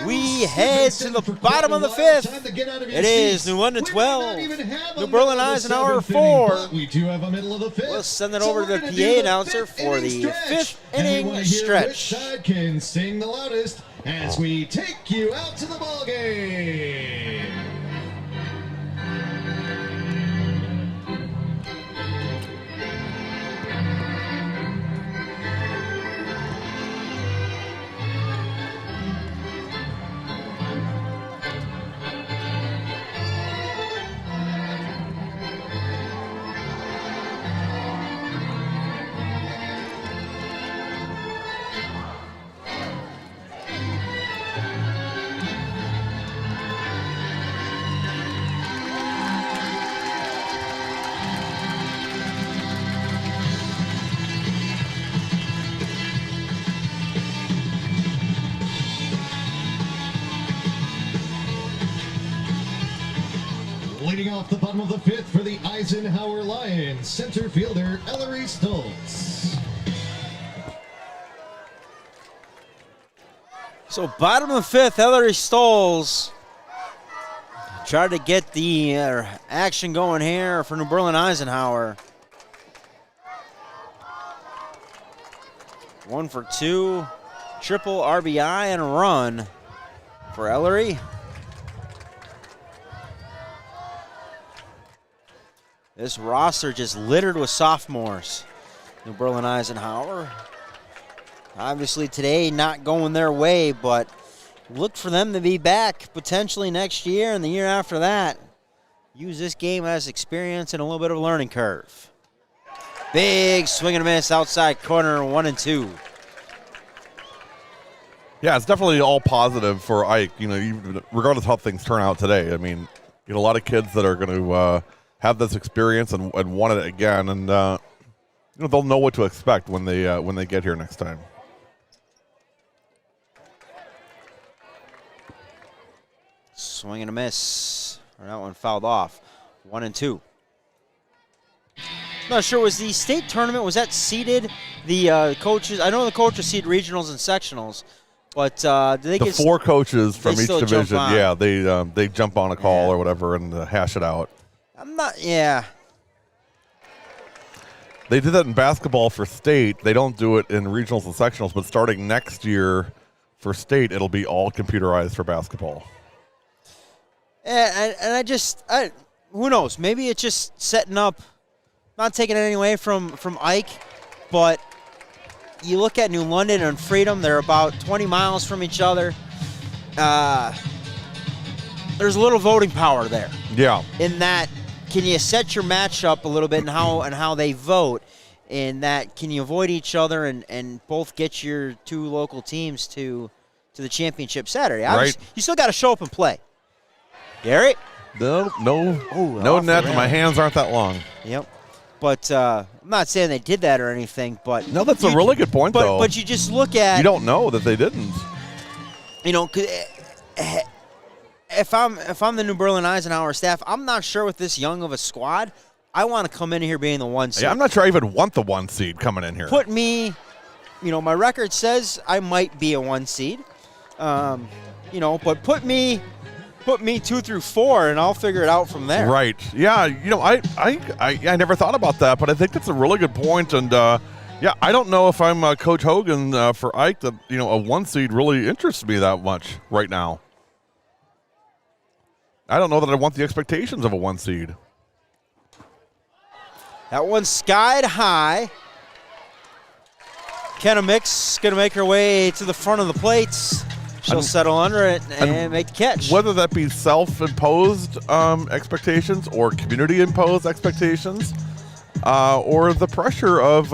We head to the bottom of the 5th. It is New London 12, New Berlin Eisenhower 4. We'll send it over to the PA announcer for the 5th inning stretch. Can sing the loudest as we take you out to the ball game. Leading off the bottom of the 5th for the Eisenhower Lions, center fielder Ellery Stoltz. So bottom of the 5th, Ellery Stoltz tried to get the action going here for New Berlin Eisenhower. 1 for 2, triple RBI and a run for Ellery. This roster just littered with sophomores. New Berlin Eisenhower. Obviously today not going their way, but look for them to be back potentially next year and the year after that. Use this game as experience and a little bit of a learning curve. Big swing and a miss outside corner, 1 and 2. Yeah, it's definitely all positive for Ike, even regardless of how things turn out today. I mean, a lot of kids that are going to have this experience and want it again, and they'll know what to expect when they get here next time. Swing and a miss. That one fouled off. 1 and 2. Not sure, was the state tournament, was that seeded? The coaches, I know the coaches seed regionals and sectionals, but do they get 4 coaches from each division? Yeah, they jump on a call or whatever and hash it out. Yeah. They did that in basketball for state. They don't do it in regionals and sectionals, but starting next year for state, it'll be all computerized for basketball. And who knows? Maybe it's just setting up, not taking it away from Ike, but you look at New London and Freedom, they're about 20 miles from each other. There's a little voting power there. Yeah. In that, can you set your matchup a little bit and how they vote? In that, can you avoid each other and both get your 2 local teams to the championship Saturday? Right. You still got to show up and play. Gary? No net. My hands aren't that long. Yep. But I'm not saying they did that or anything, but no, that's a really good point, though. But you just look at, you don't know that they didn't. If I'm the New Berlin Eisenhower staff, I'm not sure with this young of a squad. I want to come in here being the 1 seed. Yeah, I'm not sure I even want the 1 seed coming in here. Put me, my record says I might be a 1 seed. But put me 2 through 4, and I'll figure it out from there. Right. Yeah. I never thought about that, but I think that's a really good point. And I don't know if I'm Coach Hogan for Ike that a 1 seed really interests me that much right now. I don't know that I want the expectations of a 1 seed. That one skied high. Kenna Mix going to make her way to the front of the plates. She'll settle under it and make the catch. Whether that be self-imposed expectations or community-imposed expectations, or the pressure of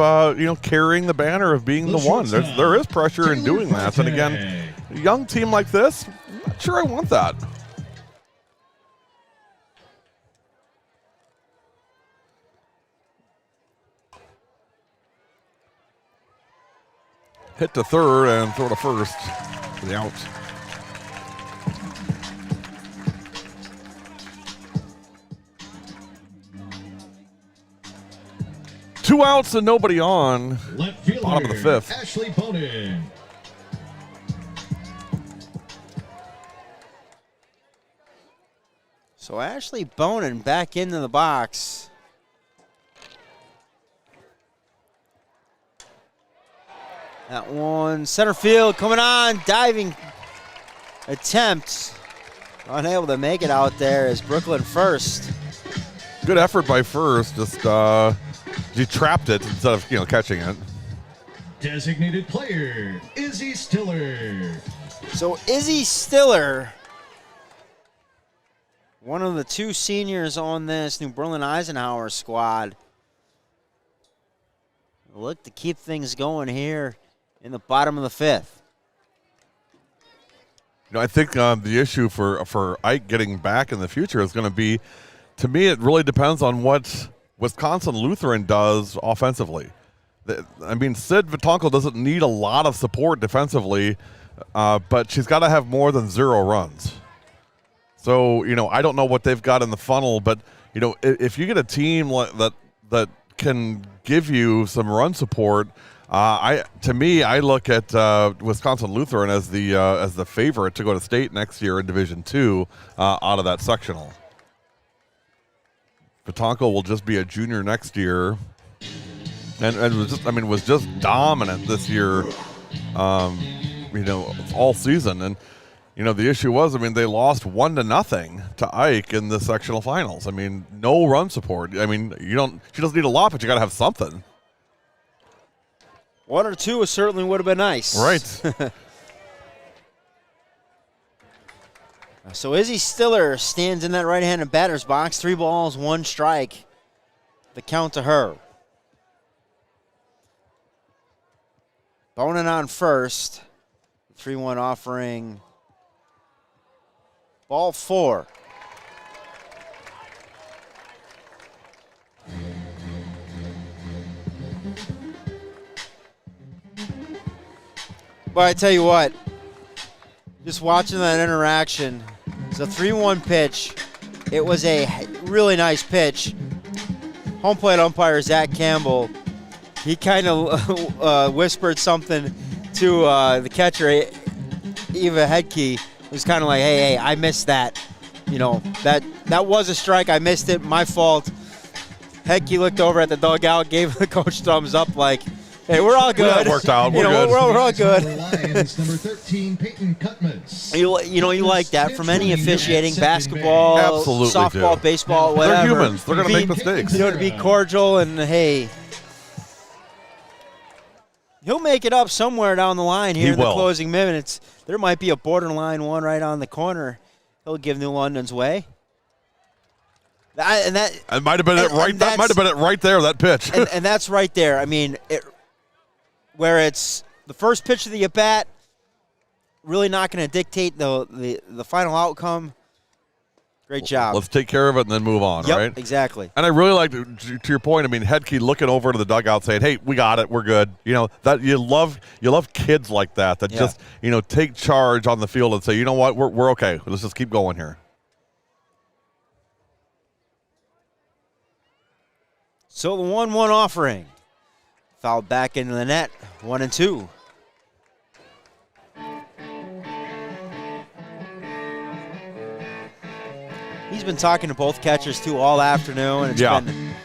carrying the banner of being the 1. There is pressure in doing that. And again, a young team like this, I'm not sure I want that. Hit to third and throw to first for the out. Two outs and nobody on. Left fielder, bottom of the 5th. Ashley Bonin. So Ashley Bonin back into the box. That one, center field coming on, diving attempt. Unable to make it out there as Brooklyn first. Good effort by first. Just he trapped it instead of catching it. Designated player, Izzy Stiller. So Izzy Stiller, one of the 2 seniors on this New Berlin Eisenhower squad, look to keep things going here in the bottom of the 5th. I think the issue for Ike getting back in the future is going to be, to me, it really depends on what Wisconsin Lutheran does offensively. I mean, Sid Vitonko doesn't need a lot of support defensively, but she's got to have more than 0 runs. So, I don't know what they've got in the funnel, but, if you get a team that can give you some run support, I look at Wisconsin Lutheran as the favorite to go to state next year in Division II out of that sectional. Vitonko will just be a junior next year, and was just dominant this year, all season. And the issue was, they lost 1-0 to Ike in the sectional finals. No run support. She doesn't need a lot, but you got to have something. 1 or 2 certainly would have been nice. Right. So Izzy Stiller stands in that right-handed batter's box. 3 balls, 1 strike. The count to her. Bonin on first. 3-1 offering. Ball 4. But I tell you what, just watching that interaction, it's a 3-1 pitch. It was a really nice pitch. Home plate umpire Zach Campbell, he kind of whispered something to the catcher, Eva Hedke. It was kind of like, hey, I missed that. You know, that was a strike. I missed it. My fault. Hedke looked over at the dugout, gave the coach thumbs up like, hey, we're all good. That worked out. We're good. We're all good. Lions, number 13, Peyton Cutmans. You like that from any officiating, basketball, Absolutely softball, do. baseball, whatever. They're humans. They're going to make mistakes. You know, to be cordial and, hey, he'll make it up somewhere down the line here in the closing minutes. There might be a borderline one right on the corner. He'll give New London's way. That might have been it right. That might have been it right there. That pitch. and that's right there. I mean, where it's the first pitch of the at bat, really not going to dictate the final outcome. Great job. Let's take care of it and then move on, right? Exactly. And I really like, to your point, I mean, Hedke looking over to the dugout saying, hey, we got it, we're good. You know, that you love kids like that just, you know, take charge on the field and say, you know what, we're okay. Let's just keep going here. So the 1-1 offering. Fouled back into the net, 1-2. He's been talking to both catchers, too, all afternoon, and it's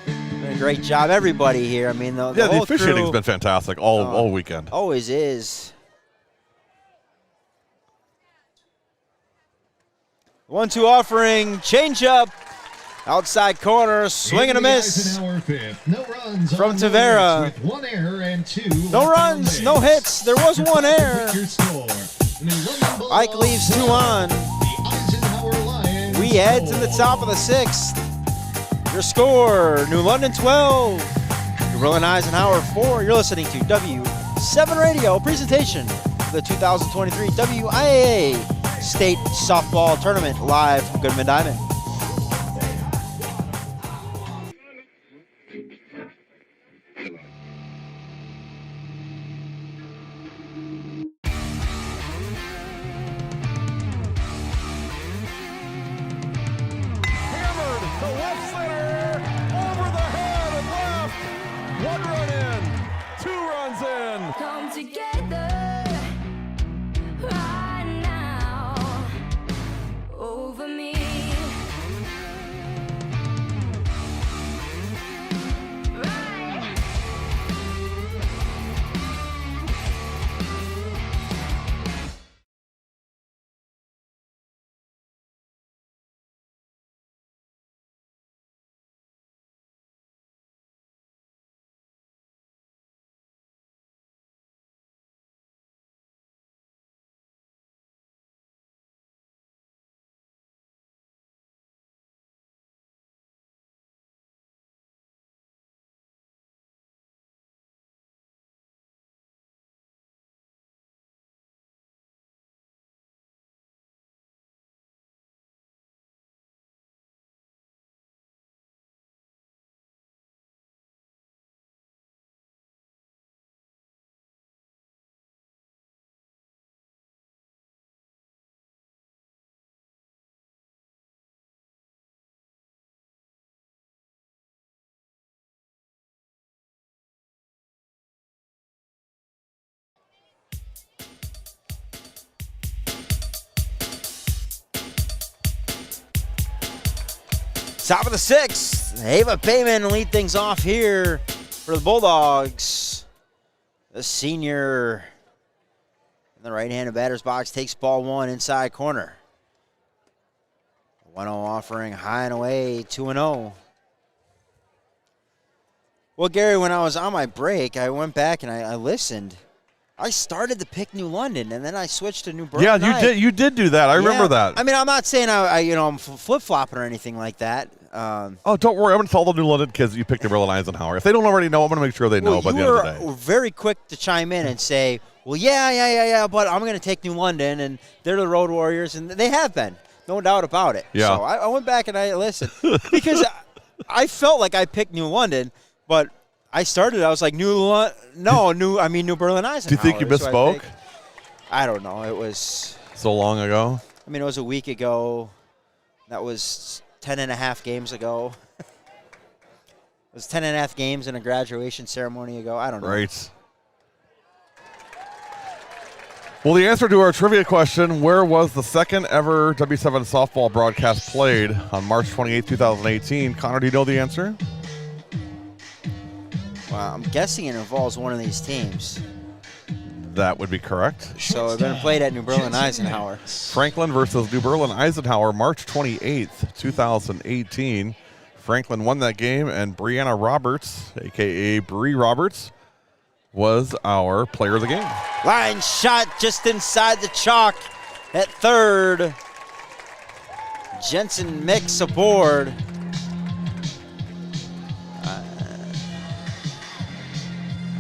been a great job. Everybody here, I mean, the whole officiating's crew, been fantastic all weekend. Always is. 1-2 offering, changeup. Outside corner, swing and a miss. Eisenhower fifth. No runs from on Tavera. With 1 error and 2. No runs, no hits. There was 1 error. Ike leaves 2 on. We head to the top of the 6th. Your score, New London 12, New Eisenhower 4. You're listening to W7 Radio, presentation of the 2023 WIAA State Softball Tournament live from Goodman Diamond. Come together right now over me. Top of the 6th, Ava Payman will lead things off here for the Bulldogs. The senior in the right-handed batter's box takes ball 1 inside corner. 1-0 offering high and away, 2-0. Well, Gary, when I was on my break, I went back and I listened. I started to pick New London, and then I switched to New Berlin. Yeah, you did do that. I remember that. I mean, I'm not saying I'm flip-flopping or anything like that. Oh, don't worry. I'm going to tell all the New London kids that you picked New Berlin Eisenhower. If they don't already know, I'm going to make sure they know by the end of the day. You were very quick to chime in and say, well, yeah, but I'm going to take New London, and they're the Road Warriors, and they have been. No doubt about it. Yeah. So I went back and I listened because I felt like I picked New London, but I was like New Berlin Eisenhower. Do you think you misspoke? I don't know. It was so long ago. I mean, it was a week ago. That was 10 and a half games ago. It was 10 and a half games in a graduation ceremony ago. I don't know. Right. Well, the answer to our trivia question, where was the second ever W7 softball broadcast played on March 28, 2018? Connor, do you know the answer? Well, I'm guessing it involves one of these teams. That would be correct. So it's been played at New Berlin Eisenhower. Franklin versus New Berlin Eisenhower, March 28th, 2018. Franklin won that game, and Brianna Roberts, a.k.a. Bree Roberts, was our player of the game. Line shot just inside the chalk at third. Jensen Mix aboard.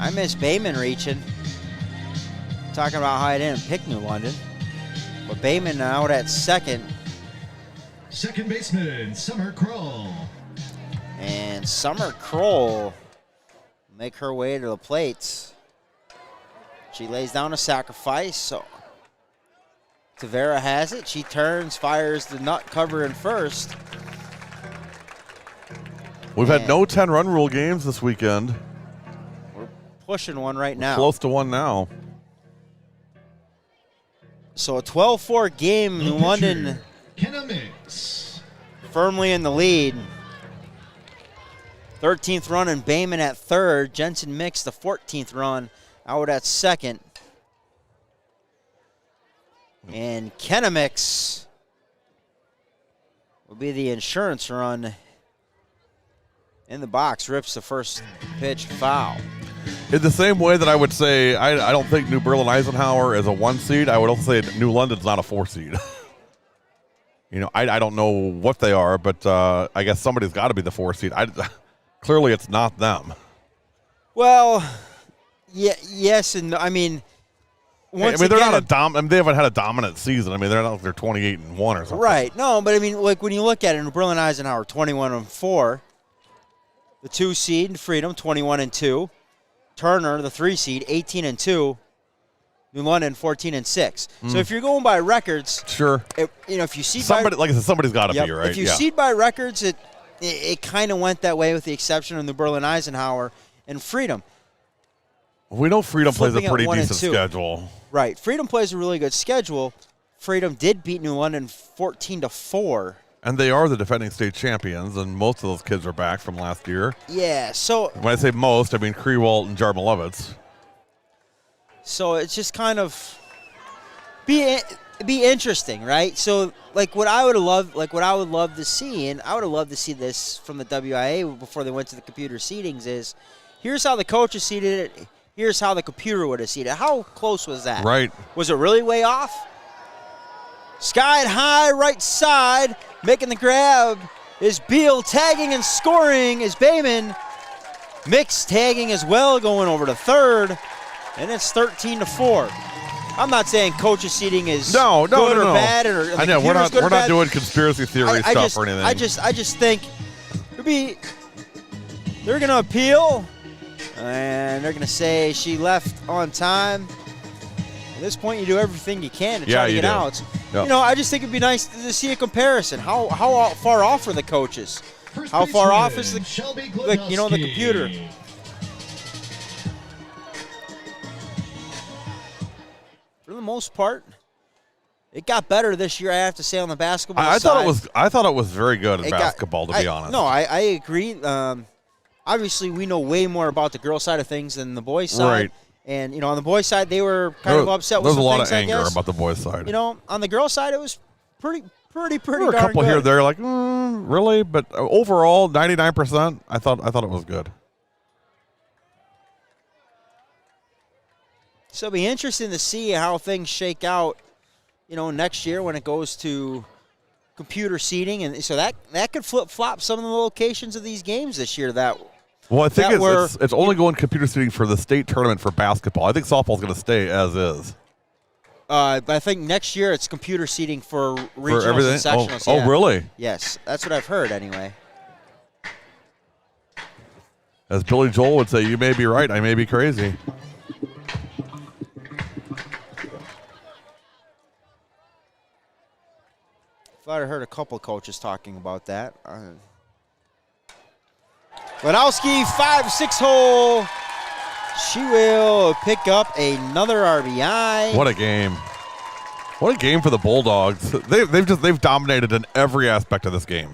I miss Bayman reaching. Talking about how I didn't pick New London. But Bayman out at second. Second baseman, Summer Kroll. And Summer Kroll make her way to the plate. She lays down a sacrifice. So Tavera has it. She turns, fires the nut cover in first. We've had no 10-run rule games this weekend. Pushing one right now. Close to one now. So a 12-4 game. New London firmly in the lead. 13th run and Bayman at third. Jensen Mix the 14th run out at second. And Kenamix will be the insurance run in the box. Rips the first pitch foul. In the same way that I would say I don't think New Berlin Eisenhower is a 1 seed, I would also say New London's not a 4 seed. I don't know what they are, but I guess somebody's got to be the 4 seed. Clearly, it's not them. Well, yes, and I mean, once they're again, not they haven't had a dominant season. I mean, they're not like they're 28-1 or something. Right? No, but I mean, like when you look at it, New Berlin Eisenhower 21-4, the 2 seed Freedom 21-2. Turner, the 3 seed, 18-2. New London, 14-6. So if you're going by records, sure. If you see somebody, like I said, somebody's got to be right. If you seed by records, it kind of went that way, with the exception of New Berlin Eisenhower and Freedom. We know Freedom plays a pretty 1 and decent 2. schedule. Right, Freedom plays a really good schedule. Freedom did beat New London 14-4. And they are the defending state champions, and most of those kids are back from last year. Yeah, so when I say most, I mean Krewalt and Jarmalevitz. So it's just kind of be interesting, right? So what I would love to see, and I would have loved to see this from the WIA before they went to the computer seedings, is here's how the coaches seeded it, here's how the computer would have seeded it. How close was that? Right. Was it really way off? Skied high right side, making the grab is Beal, tagging and scoring is Bayman. Mix tagging as well, going over to third, and it's 13-4. I'm not saying coaches seeding is good or bad, or I know we're not doing conspiracy theory stuff or anything. I just think they're gonna appeal, and they're gonna say she left on time. At this point, you do everything you can to try to get out. Yep. I just think it'd be nice to see a comparison. How far off are the coaches? How far off is the computer? For the most part, it got better this year. I have to say on the basketball side. I thought it was very good in basketball. To be honest, no, I agree. Obviously, we know way more about the girl side of things than the boys side. Right. And, on the boys' side, they were kind of upset with some things, There's a lot of anger about the boys' side. On the girls' side, it was pretty there were a couple darn here good. they're like, really? But overall, 99%, I thought it was good. So it'll be interesting to see how things shake out, next year when it goes to computer seating. And so that could flip-flop some of the locations of these games this year. Well, I think it's only going computer seating for the state tournament for basketball. I think softball's going to stay as is. But I think next year it's computer seating for regionals and sectionals. Oh, really? Yes, that's what I've heard anyway. As Billy Joel would say, you may be right, I may be crazy. Thought I heard a couple coaches talking about that. Lanowski, 5-6 hole. She will pick up another RBI. What a game. What a game for the Bulldogs. They've dominated in every aspect of this game.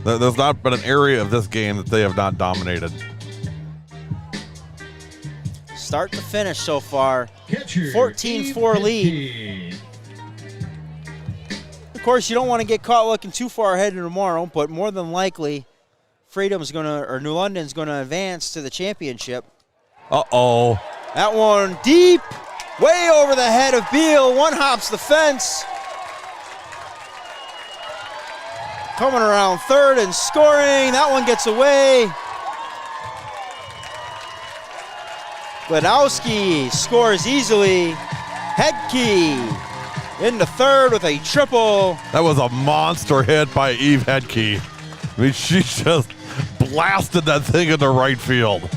There's not been an area of this game that they have not dominated. Start to finish so far, 14-4 lead. Of course, you don't want to get caught looking too far ahead tomorrow, but more than likely, New London's going to advance to the championship. Uh-oh. That one deep, way over the head of Beal. One hops the fence. Coming around third and scoring. That one gets away. Gladowski scores easily. Hedke into third with a triple. That was a monster hit by Eve Hedke. I mean, she just blasted that thing into right field.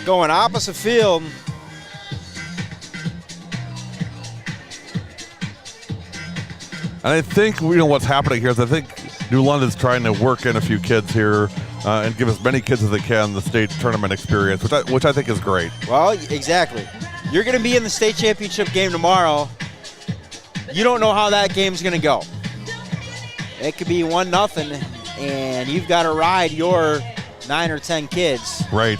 Going opposite field. And I think what's happening here is I think New London's trying to work in a few kids here and give as many kids as they can the state tournament experience, which I think is great. Well, exactly. You're going to be in the state championship game tomorrow. You don't know how that game's going to go. It could be 1-0, and you've got to ride your 9 or 10 kids. Right.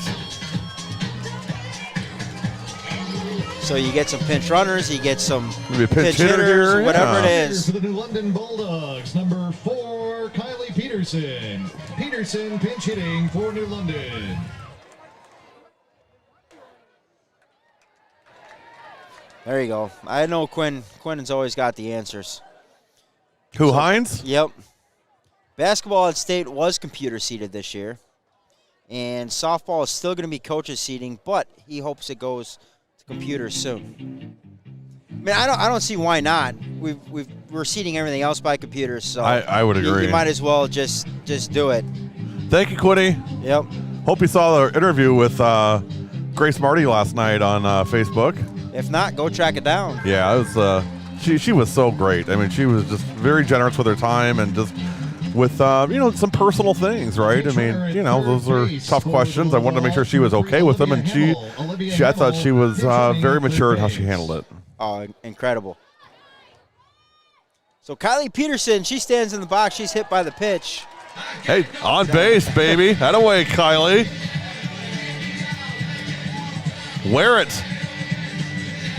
So you get some pinch runners, you get some Maybe a pinch hitters, here, whatever it is. For the New London Bulldogs, number 4, Kylie Peterson. Peterson pinch hitting for New London. There you go. I know Quinn's always got the answers. Who, Hines? Yep. Basketball at state was computer seated this year. And softball is still going to be coaches seating, but he hopes it goes to computers soon. I mean, I don't see why not. We're seating everything else by computers, so I would agree. You might as well just do it. Thank you, Quinny. Yep. Hope you saw the interview with Grace Marty last night on Facebook. If not, go track it down. Yeah, it was. She was so great. I mean, she was just very generous with her time and just with some personal things, right? I mean, those are tough questions. I wanted to make sure she was okay with them, and I thought she was very mature in how she handled it. Oh, incredible. So Kylie Peterson, she stands in the box. She's hit by the pitch. Hey, on base, baby. Atta-way, Kylie. Wear it.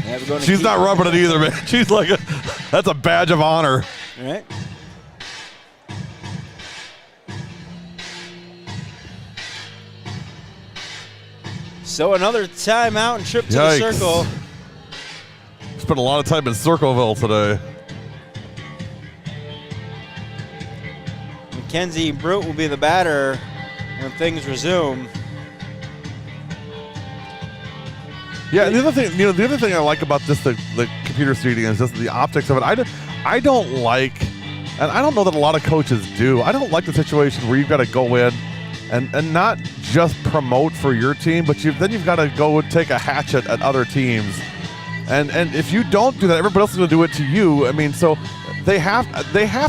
Yeah, she's not rubbing it either, man. She's like, that's a badge of honor. All right. So another timeout and trip to the circle. Spent a lot of time in Circleville today. Mackenzie Brute will be the batter when things resume. Yeah, the other thing I like about just the computer seating is just the optics of it. I don't like, and I don't know that a lot of coaches do. I don't like the situation where you've got to go in and not just promote for your team, but then you've got to go and take a hatchet at other teams. And if you don't do that, everybody else is going to do it to you. I mean, so they have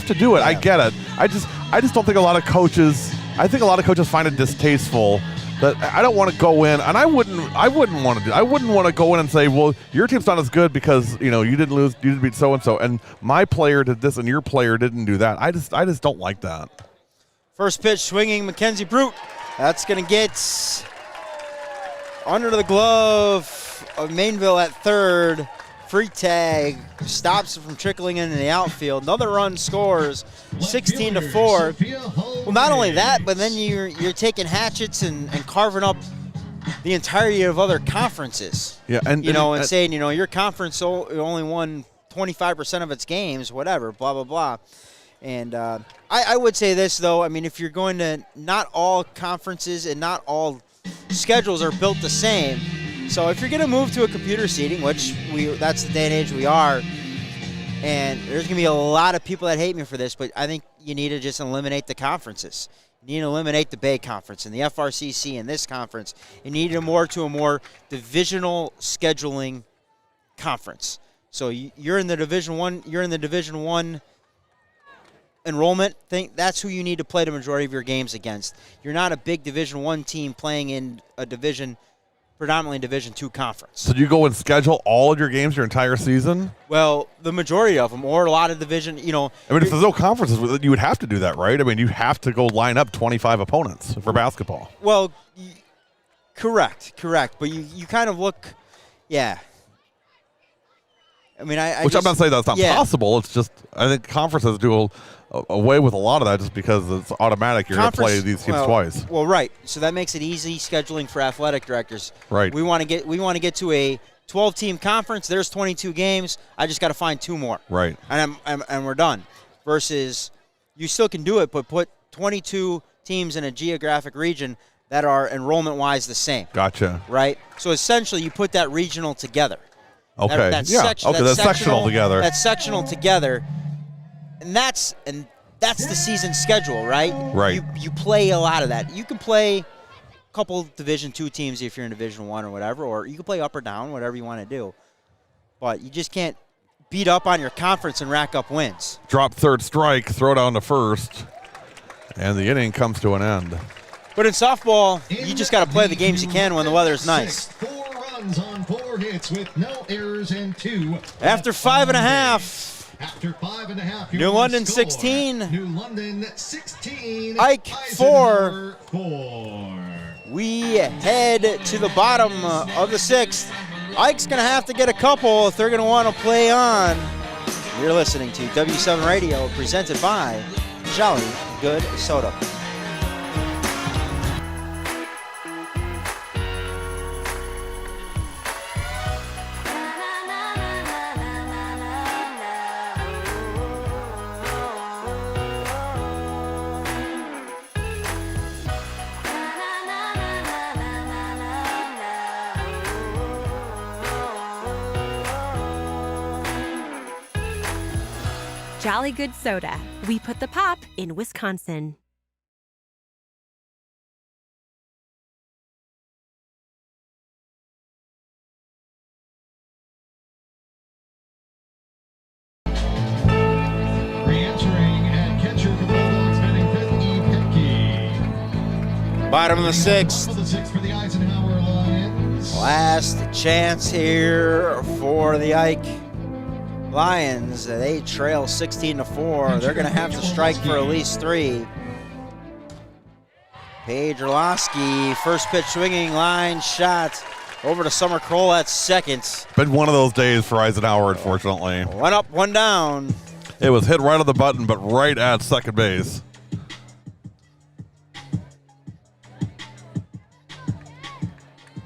to do it. Yeah. I get it. I just don't think a lot of coaches. I think a lot of coaches find it distasteful. That I don't want to go in, and I wouldn't want to do. I wouldn't want to go in and say, "Well, your team's not as good because you didn't lose, you didn't beat so and so, and my player did this, and your player didn't do that." I just don't like that. First pitch swinging, Mackenzie Brute. That's going to get under the glove of Mainville at third. Free tag stops it from trickling into the outfield. Another run scores, 16-4. Well, not only that, but then you're taking hatchets and carving up the entirety of other conferences. Yeah, and saying, your conference only won 25% of its games, whatever, blah, blah, blah. And I would say this, though. I mean, if you're going to, not all conferences and not all schedules are built the same. So if you're going to move to a computer seating, which that's the day and age we are, and there's going to be a lot of people that hate me for this, but I think you need to just eliminate the conferences. You need to eliminate the Bay Conference and the FRCC and this conference. You need to more divisional scheduling conference. So you're in the Division One. You're in the Division One enrollment thing. That's who you need to play the majority of your games against. You're not a big Division One team playing in a predominantly Division II conference. So do you go and schedule all of your games your entire season? Well, the majority of them, or a lot of division. I mean, if there's no conferences, you would have to do that, right? I mean, you have to go line up 25 opponents for basketball. Well, correct. But you kind of look, yeah. I mean, I'm not saying that's not possible. It's just I think conferences do away with a lot of that just because it's automatic. You're going to play these teams twice. Well, right. So that makes it easy scheduling for athletic directors. Right. We want to get to a 12-team conference. There's 22 games. I just got to find 2 more. Right. And we're done. Versus you still can do it, but put 22 teams in a geographic region that are enrollment-wise the same. Gotcha. Right. So essentially, you put that regional together. Okay. That's sectional together. That's sectional together. And that's the season schedule, right? Right. You play a lot of that. You can play a couple Division II teams if you're in Division I or whatever, or you can play up or down, whatever you want to do. But you just can't beat up on your conference and rack up wins. Drop third strike, throw down to first, and the inning comes to an end. But in softball, you just got to play the games you can when the weather's nice. 4 runs on 4 hits with no errors and 2. After 5.5. After 5.5, New London 16. New London 16. Ike 4. 4. We head to the bottom of the 6th. Ike's going to have to get a couple if they're going to want to play on. You're listening to W7 Radio, presented by Jolly Good Soda. Jolly Good Soda. We put the pop in Wisconsin. Re-entering at catcher for the Bulldogs, batting 5th, E. Petke. Bottom of the 6th. Bottom of the 6th for the Eisenhower Lions. Last chance here for the Ike Lions. They trail 16-4. They're going to have to strike for at least 3. Paige Orlowski, first pitch swinging, line shot over to Summer Kroll at second. Been one of those days for Eisenhower, unfortunately. 1 up, 1 down. It was hit right on the button, but right at second base.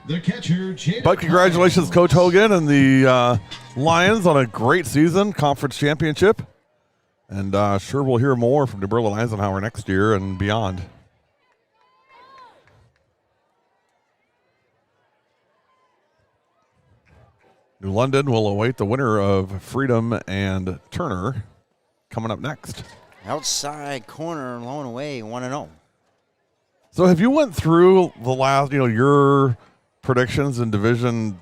The catcher, but congratulations, Coach Hogan and the Lions on a great season, conference championship. And sure we'll hear more from DeBurle and Eisenhower next year and beyond. New London will await the winner of Freedom and Turner coming up next. Outside corner, low and away, 1-0. So have you went through the last, your predictions in Division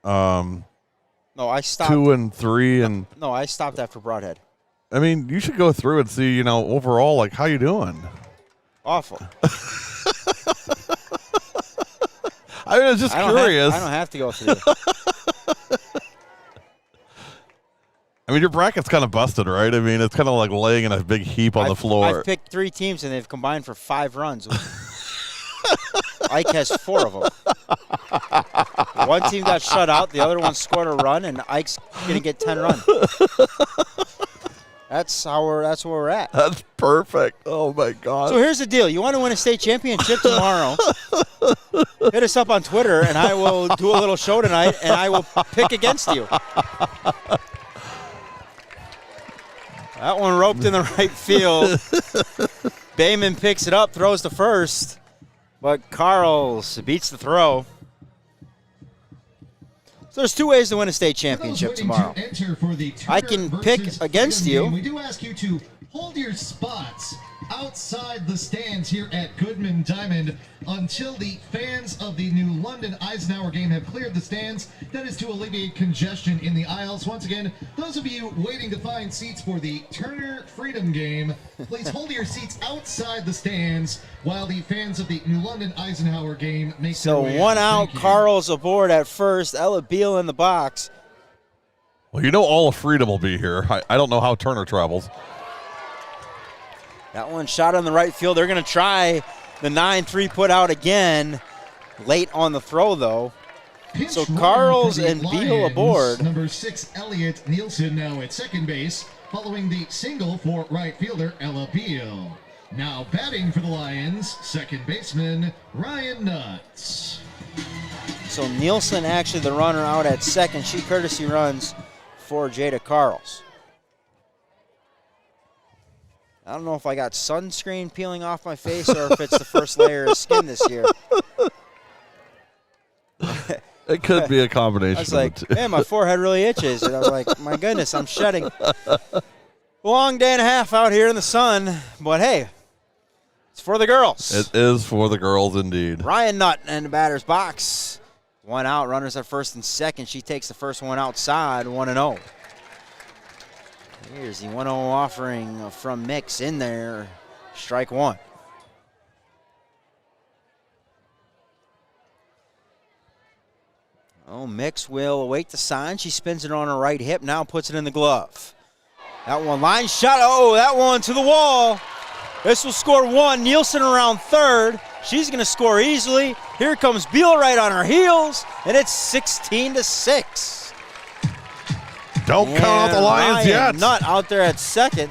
No, I stopped. 2 and 3 and No, I stopped after Broadhead. I mean, you should go through and see, overall, like, how you doing? Awful. I was just curious. I don't have to go through. I mean, your bracket's kind of busted, right? I mean, it's kind of like laying in a big heap on the floor. I've picked 3 teams, and they've combined for 5 runs. Ike has 4 of them. One team got shut out. The other one scored a run, and Ike's going to get 10 runs. That's where we're at. That's perfect. Oh, my God. So here's the deal. You want to win a state championship tomorrow. hit us up on Twitter, and I will do a little show tonight, and I will pick against you. That one roped in the right field. Bayman picks it up, throws to first, but Carls beats the throw. So there's two ways to win a state championship tomorrow. I can pick against you. We do ask you to hold your spots outside the stands here at Goodman Diamond until the fans of the New London Eisenhower game have cleared the stands. That is to alleviate congestion in the aisles. Once again, those of you waiting to find seats for the Turner Freedom game, please hold your seats outside the stands while the fans of the New London Eisenhower game make their way one out. out, Carl's aboard at first, Ella Beal in the box. Well, you know all of Freedom will be here. I don't know how Turner travels. That one shot on the right field. They're going to try the 9-3 put out again. Late on the throw, though. So Carls and Beal aboard. Number 6, Elliot Nielsen now at second base, following the single for right fielder Ella Beal. Now batting for the Lions, second baseman Ryan Nuts. So Nielsen actually the runner out at second. She courtesy runs for Jada Carls. I don't know if I got sunscreen peeling off my face or if it's the first layer of skin this year. It could be a combination. I was like, man, my forehead really itches. And I was like, my goodness, I'm shedding. Long day and a half out here in the sun. But, hey, it's for the girls. It is for the girls indeed. Ryan Nutt in the batter's box. One out, runners at first and second. She takes the first one outside, 1-0. Here's the 1-0 offering from Mix in there. Strike one. Oh, Mix will await the sign. She spins it on her right hip, now puts it in the glove. That one line shot. Oh, that one to the wall. This will score one. Nielsen around third. She's going to score easily. Here comes Beal right on her heels, and it's 16-6. Don't count out the Lions yet. Nutt out there at second.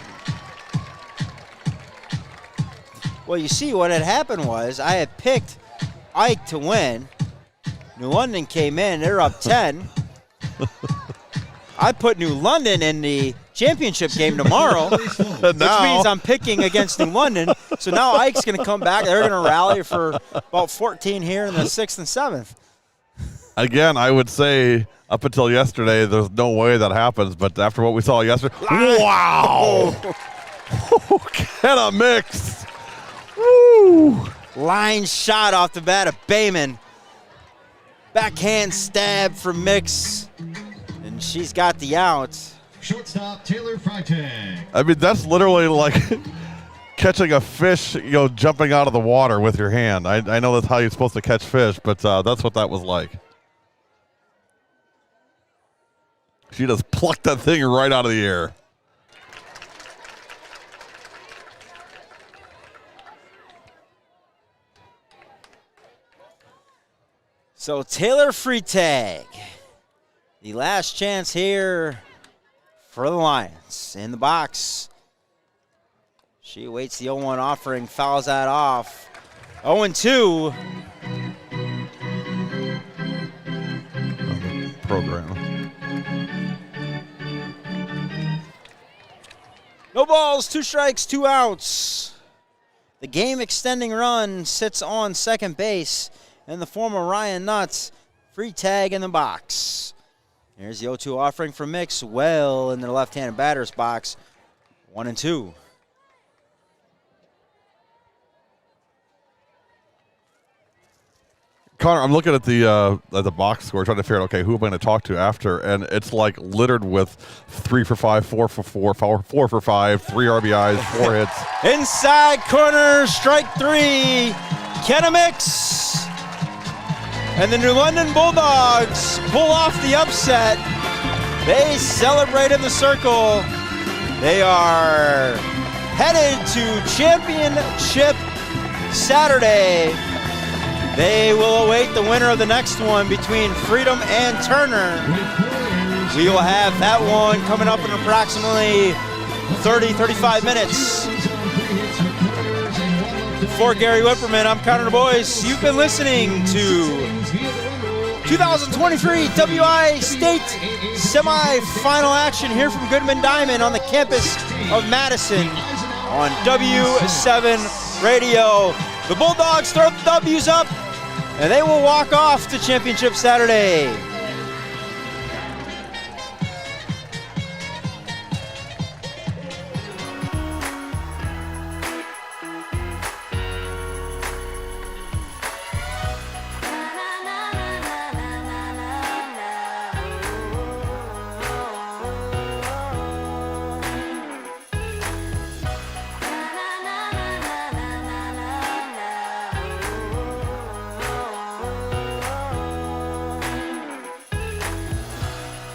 Well, you see what had happened was I had picked Ike to win. New London came in. They're up 10. I put New London in the championship game tomorrow, which means I'm picking against New London. So now Ike's going to come back. They're going to rally for about 14 here in the 6th and 7th. Again, I would say up until yesterday, there's no way that happens. But after what we saw yesterday, wow! Get a mix. Woo! Line shot off the bat of Bayman. Backhand stab from Mix. And she's got the out. Shortstop Taylor Freitag. I mean, that's literally like catching a fish, jumping out of the water with your hand. I know that's how you're supposed to catch fish, but that's what that was like. She just plucked that thing right out of the air. So Taylor Freitag, the last chance here for the Lions. In the box. She awaits the 0-1 offering, fouls that off. 0-2. Program. No balls, 2 strikes, 2 outs. The game extending run sits on second base in the form of Ryan Nutt. Freitag in the box. Here's the 0-2 offering from Mix, well in the left-handed batter's box. 1-2. Connor, I'm looking at the box score, trying to figure out, okay, who am I going to talk to after? And it's like littered with 3 for 5, 4 for 4, 4 for 5, 3 RBIs, 4 hits. Inside corner, strike 3. Kenna Mix. And the New London Bulldogs pull off the upset. They celebrate in the circle. They are headed to championship Saturday. They will await the winner of the next one between Freedom and Turner. We will have that one coming up in approximately 30, 35 minutes. For Gary Wipperman, I'm Connor DuBoyce. You've been listening to 2023 WI State semifinal action here from Goodman Diamond on the campus of Madison on W7 Radio. The Bulldogs throw the W's up, and they will walk off to championship Saturday.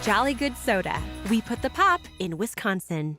Jolly Good Soda. We put the pop in Wisconsin.